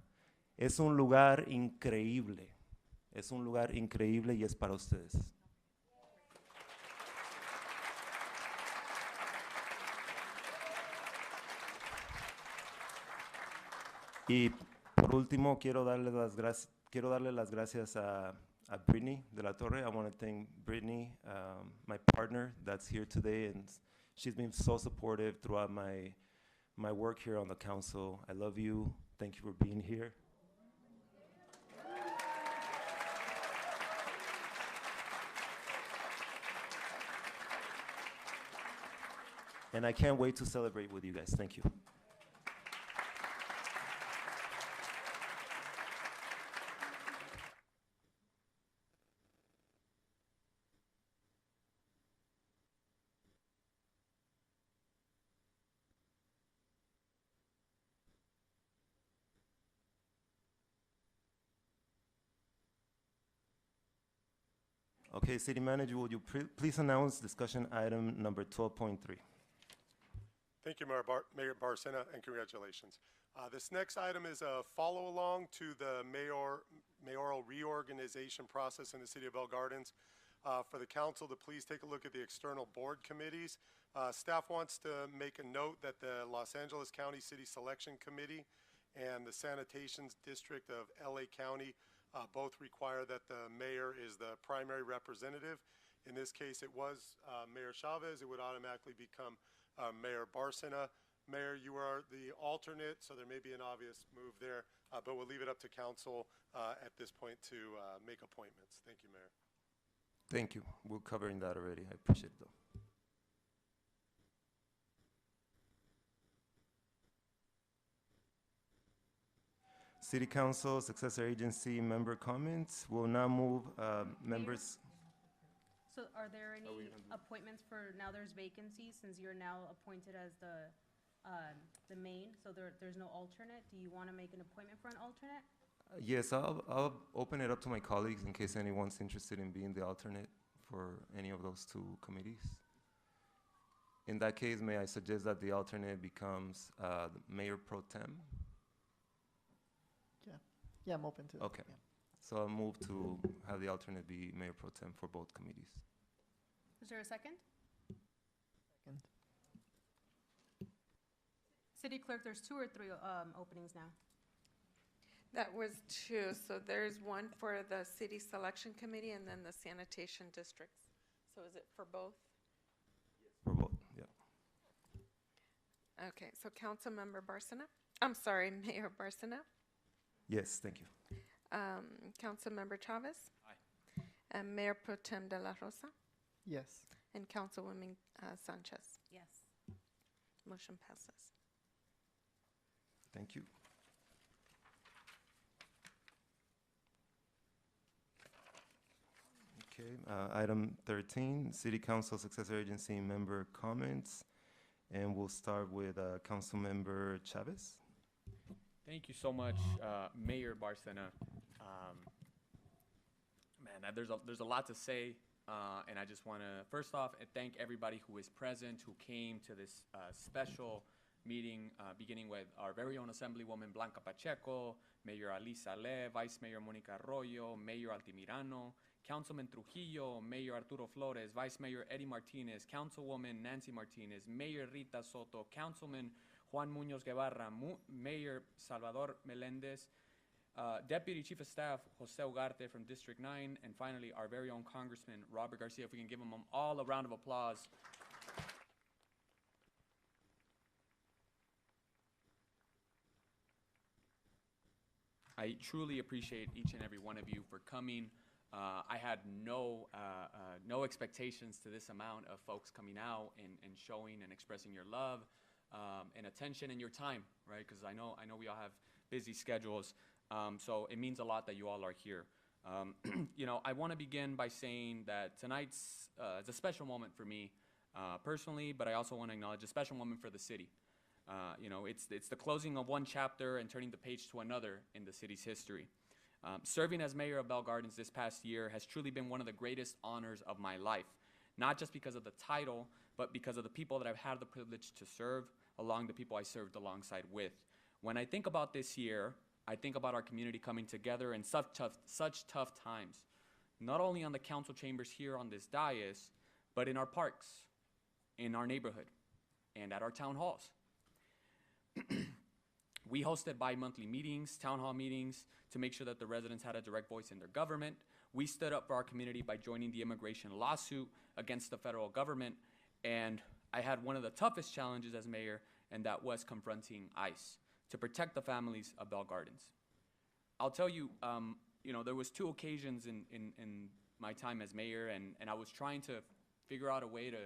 [SPEAKER 9] Es un lugar increíble. Es un lugar increíble y es para ustedes. Y por último, quiero darle las gracias a Brittany de la Torre. I want to thank Brittany, my partner that's here today, and she's been so supportive throughout my work here on the council. I love you. Thank you for being here. And I can't wait to celebrate with you guys. Thank you. Okay, City Manager, would you please announce discussion item number 12.3?
[SPEAKER 4] Thank you, Mayor Barcena, and congratulations. This next item is a follow-along to the mayoral reorganization process in the city of Bell Gardens. For the council to please take a look at the external board committees. Staff wants to make a note that the Los Angeles County City Selection Committee and the Sanitations District of LA County both require that the mayor is the primary representative. In this case, it was Mayor Chavez. It would automatically become Mayor Barcena. Mayor, you are the alternate, so there may be an obvious move there, but we'll leave it up to council at this point to make appointments. Thank you, Mayor.
[SPEAKER 9] Thank you. We're covering that already. I appreciate it, though. City Council Successor Agency member comments. We'll now move members.
[SPEAKER 16] So are there any appointments for, now there's vacancies, since you're now appointed as the main, so there's no alternate? Do you want to make an appointment for an alternate?
[SPEAKER 9] Yes, I'll open it up to my colleagues in case anyone's interested in being the alternate for any of those two committees. In that case, may I suggest that the alternate becomes the Mayor Pro Tem?
[SPEAKER 8] Yeah, I'm open to it.
[SPEAKER 9] Okay.
[SPEAKER 8] Yeah.
[SPEAKER 9] So I'll move to have the alternate be Mayor Pro Tem for both committees.
[SPEAKER 16] Is there a second?
[SPEAKER 8] Second.
[SPEAKER 16] City Clerk, there's 2 or 3 openings now.
[SPEAKER 1] That was 2. So there's one for the City Selection Committee and then the Sanitation Districts. So is it for both?
[SPEAKER 9] For both, yeah.
[SPEAKER 1] Okay, so Councilmember Barcena? I'm sorry, Mayor Barcena?
[SPEAKER 9] Yes, thank you.
[SPEAKER 1] Councilmember Chavez?
[SPEAKER 2] Aye.
[SPEAKER 1] And Mayor Pro Tem de la Rosa?
[SPEAKER 8] Yes.
[SPEAKER 1] And Councilwoman Sanchez?
[SPEAKER 7] Yes.
[SPEAKER 1] Motion passes.
[SPEAKER 9] Thank you. Okay, item 13, City Council Successor Agency member comments. And we'll start with Councilmember Chavez.
[SPEAKER 2] Thank you so much, Mayor Barcena. Man, there's a lot to say, and I just want to first off thank everybody who is present, who came to this special meeting, beginning with our very own Assemblywoman Blanca Pacheco, Mayor Alisa Le, Vice Mayor Monica Arroyo, Mayor Altamirano, Councilman Trujillo, Mayor Arturo Flores, Vice Mayor Eddie Martinez, Councilwoman Nancy Martinez, Mayor Rita Soto, Councilman Juan Muñoz Guevara, Mayor Salvador Melendez, Deputy Chief of Staff Jose Ugarte from District 9, and finally our very own Congressman Robert Garcia. If we can give them all a round of applause. I truly appreciate each and every one of you for coming. I had no expectations to this amount of folks coming out and showing and expressing your love and attention and your time, right? Because I know we all have busy schedules, so it means a lot that you all are here. You know, I want to begin by saying that tonight's it's a special moment for me personally, but I also want to acknowledge a special moment for the city. You know, it's the closing of one chapter and turning the page to another in the city's history. Serving as mayor of Bell Gardens this past year has truly been one of the greatest honors of my life, not just because of the title, but because of the people that I've had the privilege to serve along the people I served alongside with. When I think about this year, I think about our community coming together in such tough times, not only on the council chambers here on this dais, but in our parks, in our neighborhood, and at our town halls. We hosted bi-monthly meetings, town hall meetings, to make sure that the residents had a direct voice in their government. We stood up for our community by joining the immigration lawsuit against the federal government, and I had one of the toughest challenges as mayor, and that was confronting ICE to protect the families of Bell Gardens. I'll tell you, you know, there was 2 occasions in my time as mayor, and I was trying to figure out a way to,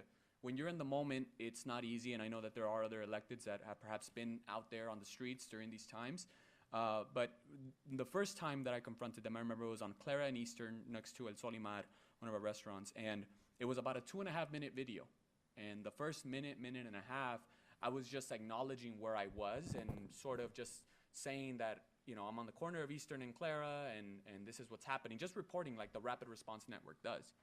[SPEAKER 2] when you're in the moment, it's not easy, and I know that there are other electeds that have perhaps been out there on the streets during these times. But the first time that I confronted them, I remember it was on Clara and Eastern next to El Solimar, one of our restaurants, and it was about a 2.5-minute video. And the first minute and a half, I was just acknowledging where I was and sort of just saying that, you know, I'm on the corner of Eastern and Clara, and this is what's happening, just reporting like the Rapid Response Network does.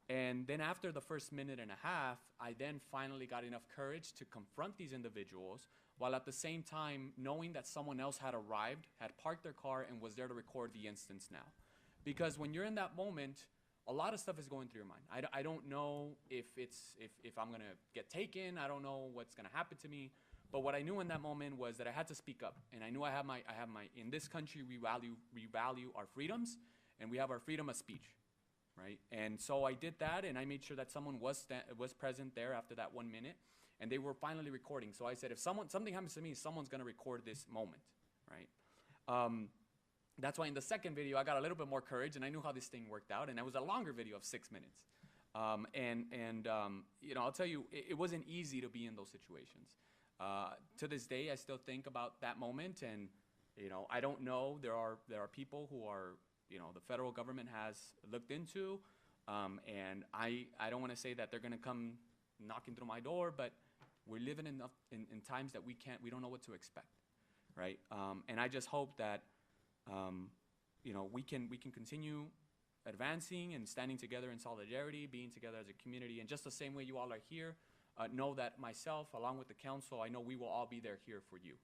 [SPEAKER 2] And then after the first minute and a half, I then finally got enough courage to confront these individuals, while at the same time knowing that someone else had arrived, had parked their car, and was there to record the instance now. Because when you're in that moment, a lot of stuff is going through your mind. I don't know if I'm gonna get taken, I don't know what's gonna happen to me, but what I knew in that moment was that I had to speak up, and I knew I have my, in this country we value our freedoms, and we have our freedom of speech. Right? And so I did that, and I made sure that someone was present there after that 1 minute, and they were finally recording. So I said, if something happens to me, someone's gonna record this moment, right? That's why in the second video, I got a little bit more courage, and I knew how this thing worked out, and it was a longer video of 6 minutes. You know, I'll tell you, it wasn't easy to be in those situations. To this day, I still think about that moment, and you know, I don't know. There are people who are, you know, the federal government has looked into, and I don't want to say that they're going to come knocking through my door, but we're living in times that we don't know what to expect, right? And I just hope that, you know, we can continue advancing and standing together in solidarity, being together as a community, and just the same way you all are here, know that myself, along with the council, I know we will all be there here for you.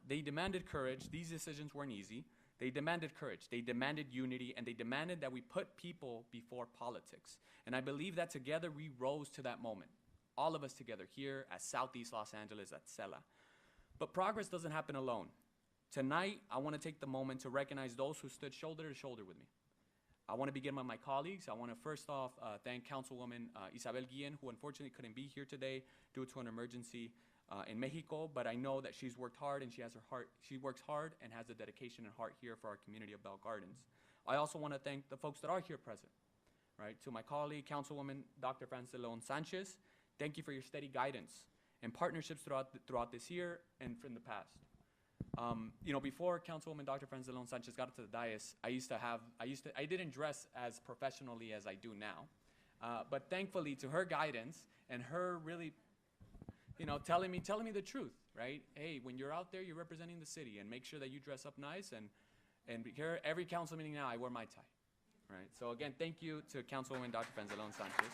[SPEAKER 2] They demanded courage. These decisions weren't easy. They demanded courage. They demanded unity, and they demanded that we put people before politics. And I believe that together we rose to that moment, all of us together here at Southeast Los Angeles at Cela. But progress doesn't happen alone. Tonight, I want to take the moment to recognize those who stood shoulder to shoulder with me. I want to begin with my colleagues. I want to first off thank Councilwoman Isabel Guillen, who unfortunately couldn't be here today due to an emergency in Mexico, but I know that she's worked hard, and she works hard and has the dedication and heart here for our community of Bell Gardens. I also want to thank the folks that are here present, right? To my colleague, Councilwoman Dr. Frances de Leon Sanchez, thank you for your steady guidance and partnerships throughout this year and from the past. You know, before Councilwoman Dr. Frances de Leon Sanchez got to the dais, I didn't dress as professionally as I do now, but thankfully to her guidance and her really, you know, telling me the truth, right? Hey, when you're out there, you're representing the city, and make sure that you dress up nice. And here, every council meeting now, I wear my tie, right? So again, thank you to Councilwoman Dr. Frances de Leon Sanchez.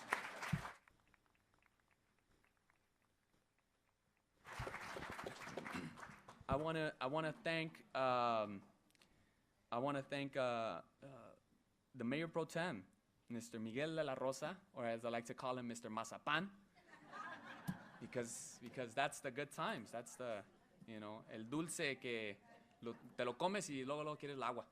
[SPEAKER 2] I want to thank the Mayor Pro Tem, Mr. Miguel de la Rosa, or as I like to call him, Mr. Mazapan. because that's the good times. That's the, you know, el dulce que te lo comes y luego quieres el agua.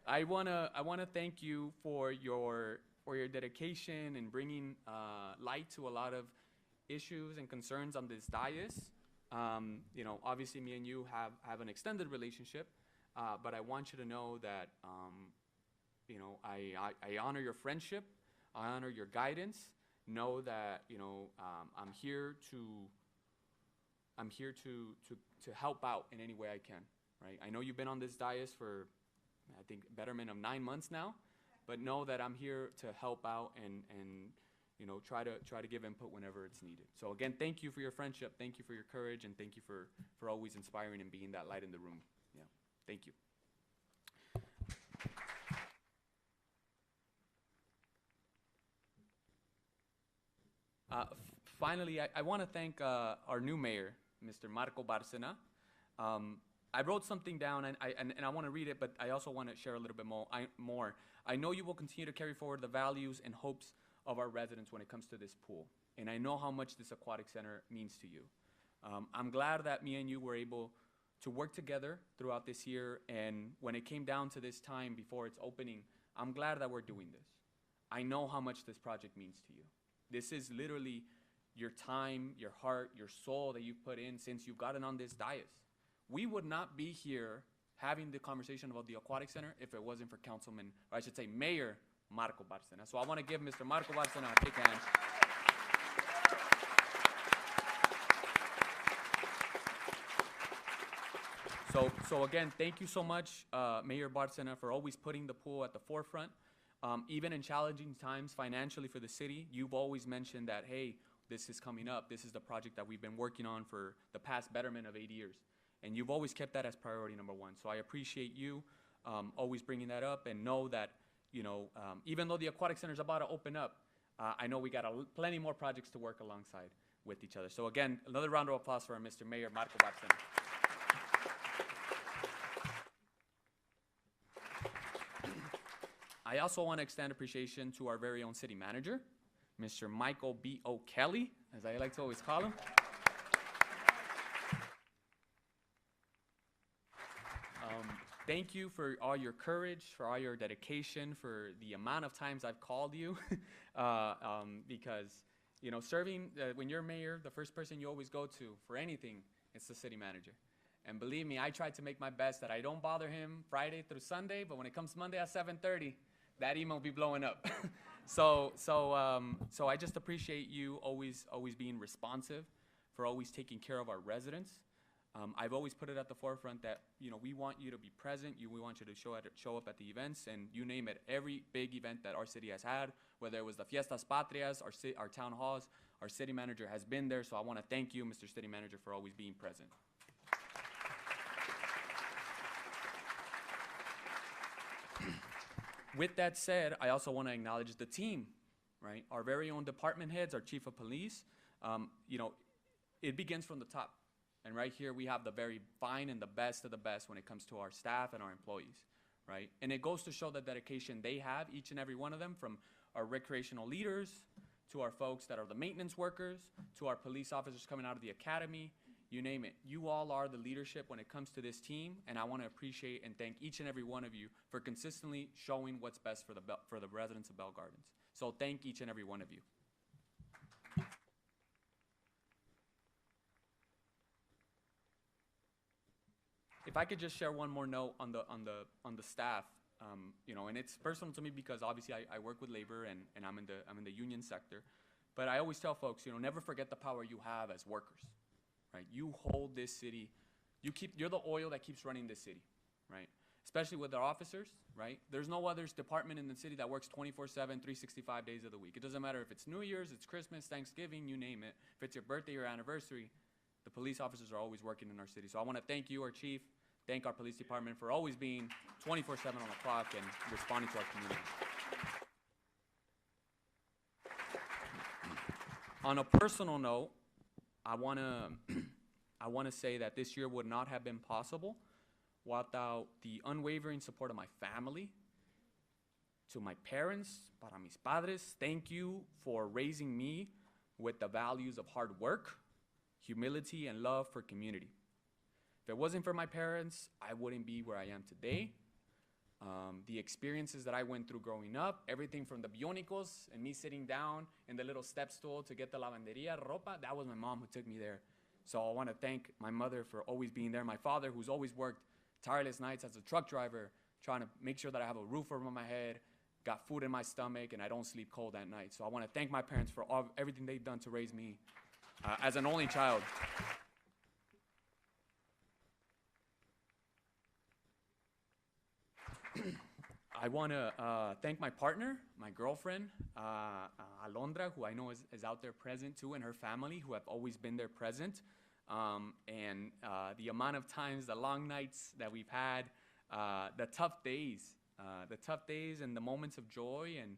[SPEAKER 2] I wanna thank you for your dedication and bringing light to a lot of issues and concerns on this dais. You know, obviously me and you have an extended relationship, but I want you to know that you know, I honor your friendship, I honor your guidance. Know that, you know, I'm here to help out in any way I can, right? I know you've been on this dais for, I think, betterment of 9 months now, but know that I'm here to help out and you know, try to give input whenever it's needed. So again, thank you for your friendship, thank you for your courage, and thank you for always inspiring and being that light in the room. Yeah, thank you. Finally, I want to thank our new mayor, Mr. Marco Bárcena. I wrote something down, and I want to read it, but I also want to share a little bit more. I know you will continue to carry forward the values and hopes of our residents when it comes to this pool, and I know how much this aquatic center means to you. I'm glad that me and you were able to work together throughout this year, and when it came down to this time before its opening, I'm glad that we're doing this. I know how much this project means to you. This is literally your time, your heart, your soul that you've put in since you've gotten on this dais. We would not be here having the conversation about the aquatic center if it wasn't for Councilman, or I should say Mayor Marco Bárcena. So I want to give Mr. Marco Bárcena a big hand. So again, thank you so much, Mayor Bárcena, for always putting the pool at the forefront. Even in challenging times financially for the city, you've always mentioned that, hey, this is coming up. This is the project that we've been working on for the past betterment of 8 years. And you've always kept that as priority number one. So I appreciate you always bringing that up, and know that, you know, even though the aquatic center is about to open up, I know we got plenty more projects to work alongside with each other. So again, another round of applause for Mr. Mayor Marco Bárcena. I also want to extend appreciation to our very own city manager, Mr. Michael B. O'Kelly, as I like to always call him. Thank you for all your courage, for all your dedication, for the amount of times I've called you, because, you know, serving, when you're mayor, the first person you always go to for anything is the city manager. And believe me, I try to make my best that I don't bother him Friday through Sunday, but when it comes Monday at 7:30, that email will be blowing up. So I just appreciate you always being responsive, for always taking care of our residents. I've always put it at the forefront that, you know, we want you to be present. We want you to show up at the events, and you name it, every big event that our city has had, whether it was the Fiestas Patrias, our town halls, our city manager has been there. So I want to thank you, Mr. City Manager, for always being present. With that said, I also want to acknowledge the team, right? Our very own department heads, our chief of police. You know, it begins from the top. And right here, we have the very fine and the best of the best when it comes to our staff and our employees, right? And it goes to show the dedication they have, each and every one of them, from our recreational leaders to our folks that are the maintenance workers, to our police officers coming out of the academy, you name it. You all are the leadership when it comes to this team, and I want to appreciate and thank each and every one of you for consistently showing what's best for the residents of Bell Gardens. So thank each and every one of you. If I could just share one more note on the staff, you know, and it's personal to me because obviously I work with labor and I'm in the union sector, but I always tell folks, you know, never forget the power you have as workers. Right, you hold this city, you're the oil that keeps running this city, right? Especially with our officers, right? There's no other department in the city that works 24/7, 365 days of the week. It doesn't matter if it's New Year's, it's Christmas, Thanksgiving, you name it. If it's your birthday or anniversary, the police officers are always working in our city. So I want to thank you, our chief, thank our police department for always being 24/7 on the clock and responding to our community. On a personal note, I want to say that this year would not have been possible without the unwavering support of my family, To my parents, para mis padres, thank you for raising me with the values of hard work, humility, and love for community. If it wasn't for my parents, I wouldn't be where I am today. The experiences that I went through growing up, everything from the bionicos and me sitting down in the little step stool to get the lavanderia ropa, that was my mom who took me there. So I want to thank my mother for always being there, my father who's always worked tireless nights as a truck driver, trying to make sure that I have a roof over my head, got food in my stomach, and I don't sleep cold at night. So I want to thank my parents for everything they've done to raise me as an only child. I want to thank my partner, my girlfriend, Alondra, who I know is out there present too, and her family, who have always been there present. And the amount of times, the long nights that we've had, the tough days and the moments of joy, and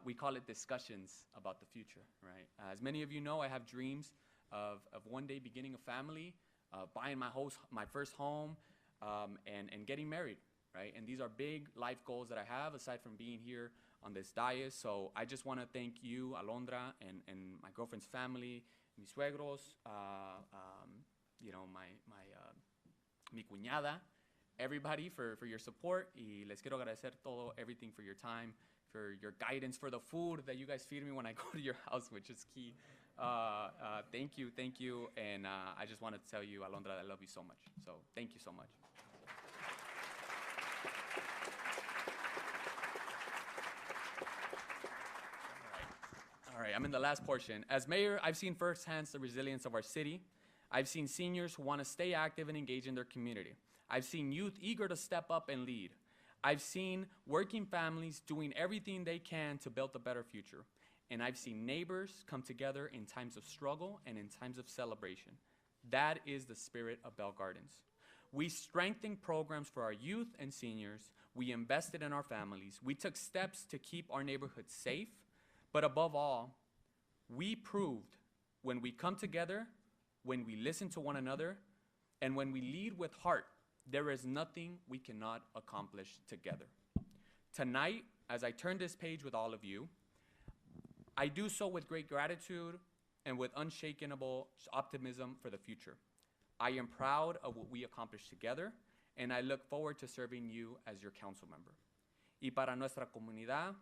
[SPEAKER 2] we call it discussions about the future, right? As many of you know, I have dreams of one day beginning a family, buying my first home, and getting married, right? And these are big life goals that I have aside from being here on this dais. So I just want to thank you, Alondra, and my girlfriend's family, mis suegros, you know, mi cuñada, everybody for your support. Y les quiero agradecer everything for your time, for your guidance, for the food that you guys feed me when I go to your house, which is key. Thank you. And I just wanted to tell you, Alondra, I love you so much. So thank you so much. All right, I'm in the last portion. As mayor, I've seen firsthand the resilience of our city. I've seen seniors who want to stay active and engage in their community. I've seen youth eager to step up and lead. I've seen working families doing everything they can to build a better future. And I've seen neighbors come together in times of struggle and in times of celebration. That is the spirit of Bell Gardens. We strengthened programs for our youth and seniors. We invested in our families. We took steps to keep our neighborhoods safe. But above all, we proved when we come together, when we listen to one another, and when we lead with heart, there is nothing we cannot accomplish together. Tonight, as I turn this page with all of you, I do so with great gratitude and with unshakable optimism for the future. I am proud of what we accomplished together, and I look forward to serving you as your council member. Y para nuestra comunidad,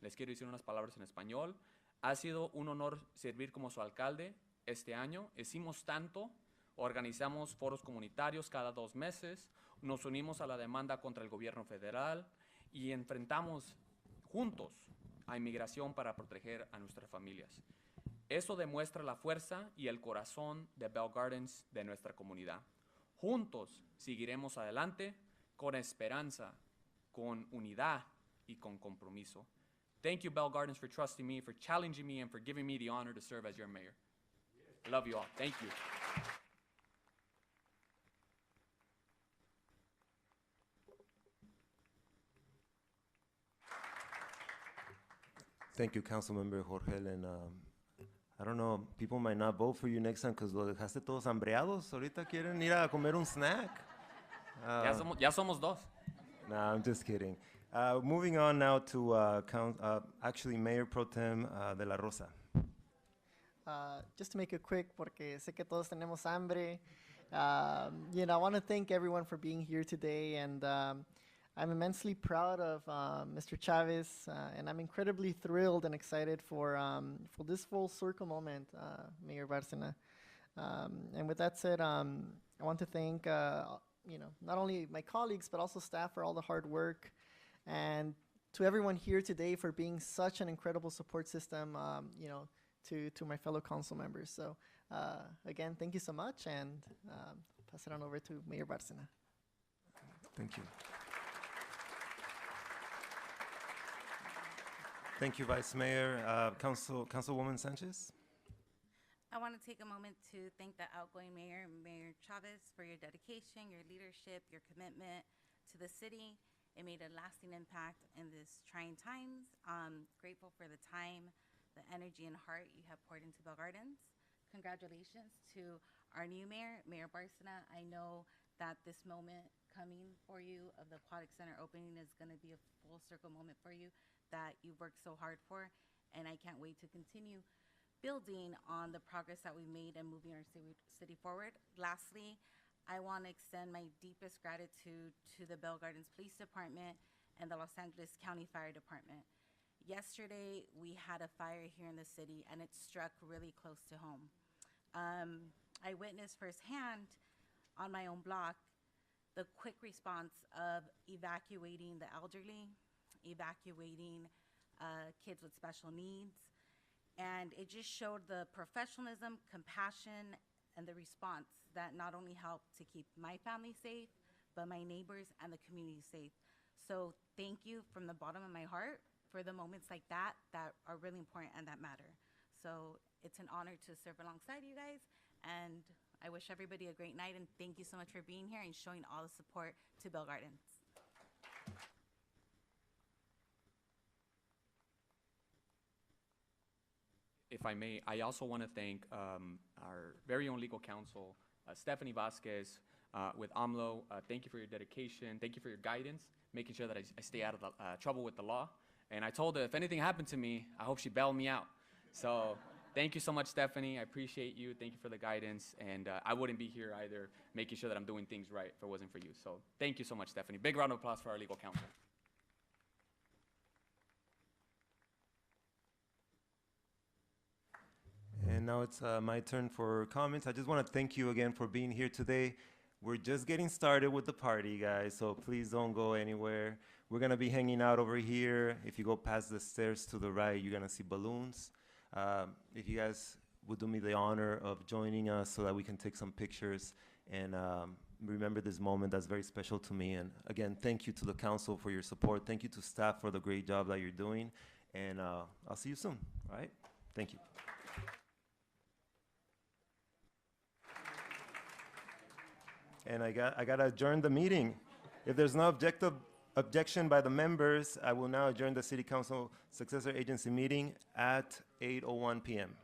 [SPEAKER 2] les quiero decir unas palabras en español. Ha sido un honor servir como su alcalde este año. Hicimos tanto, organizamos foros comunitarios cada 2 meses, nos unimos a la demanda contra el gobierno federal y enfrentamos juntos a inmigración para proteger a nuestras familias. Eso demuestra la fuerza y el corazón de Bell Gardens, de nuestra comunidad. Juntos seguiremos adelante con esperanza, con unidad y con compromiso. Thank you, Bell Gardens, for trusting me, for challenging me, and for giving me the honor to serve as your mayor. I love you all. Thank you.
[SPEAKER 9] Thank you, Councilmember Jorge. And I don't know, people might not vote for you next time because lo dejaste todos hambreados. Ahorita quieren ir a comer un snack.
[SPEAKER 2] Ya somos dos.
[SPEAKER 9] Nah, I'm just kidding. Moving on now to actually Mayor Pro Tem de la Rosa.
[SPEAKER 8] Just to make it quick, porque sé que todos tenemos hambre. You know, I want to thank everyone for being here today, and I'm immensely proud of Mr. Chavez, and I'm incredibly thrilled and excited for this full circle moment, Mayor Bárcena. And with that said, I want to thank you know, not only my colleagues but also staff for all the hard work, and to everyone here today for being such an incredible support system, you know, to my fellow council members. So again, thank you so much, and pass it on over to Mayor Bárcena.
[SPEAKER 9] Thank you. Thank you, Vice Mayor. Councilwoman Sanchez.
[SPEAKER 7] I want to take a moment to thank the outgoing mayor, Mayor Chavez, for your dedication, your leadership, your commitment to the city. It made a lasting impact in these trying times. Grateful for the time, the energy, and heart you have poured into Bell Gardens. Congratulations to our new mayor, Mayor Bárcena. I know that this moment coming for you of the Aquatic Center opening is going to be a full circle moment for you that you've worked so hard for. And I can't wait to continue building on the progress that we've made and moving our city forward. Lastly, I want to extend my deepest gratitude to the Bell Gardens Police Department and the Los Angeles County Fire Department. Yesterday, we had a fire here in the city, and it struck really close to home. I witnessed firsthand on my own block the quick response of evacuating the elderly, evacuating kids with special needs, and it just showed the professionalism, compassion, and the response that not only helped to keep my family safe, but my neighbors and the community safe. So thank you from the bottom of my heart for the moments like that that are really important and that matter. So it's an honor to serve alongside you guys, and I wish everybody a great night, and thank you so much for being here and showing all the support to Bell Gardens.
[SPEAKER 2] If I may, I also want to thank our very own legal counsel, Stephanie Vasquez, with AMLO. Thank you for your dedication. Thank you for your guidance, making sure that I stay out of the, trouble with the law. And I told her if anything happened to me, I hope she bailed me out. So thank you so much, Stephanie. I appreciate you. Thank you for the guidance. And I wouldn't be here either, making sure that I'm doing things right if it wasn't for you. So thank you so much, Stephanie. Big round of applause for our legal counsel.
[SPEAKER 9] And now it's my turn for comments. I just want to thank you again for being here today. We're just getting started with the party, guys, so please don't go anywhere. We're going to be hanging out over here. If you go past the stairs to the right, you're going to see balloons. If you guys would do me the honor of joining us so that we can take some pictures and remember this moment that's very special to me. And again, thank you to the council for your support. Thank you to staff for the great job that you're doing. And I'll see you soon, all right? Thank you. And I got to adjourn the meeting. If there's no objection by the members, I will now adjourn the City Council Successor Agency meeting at 8:01 p.m.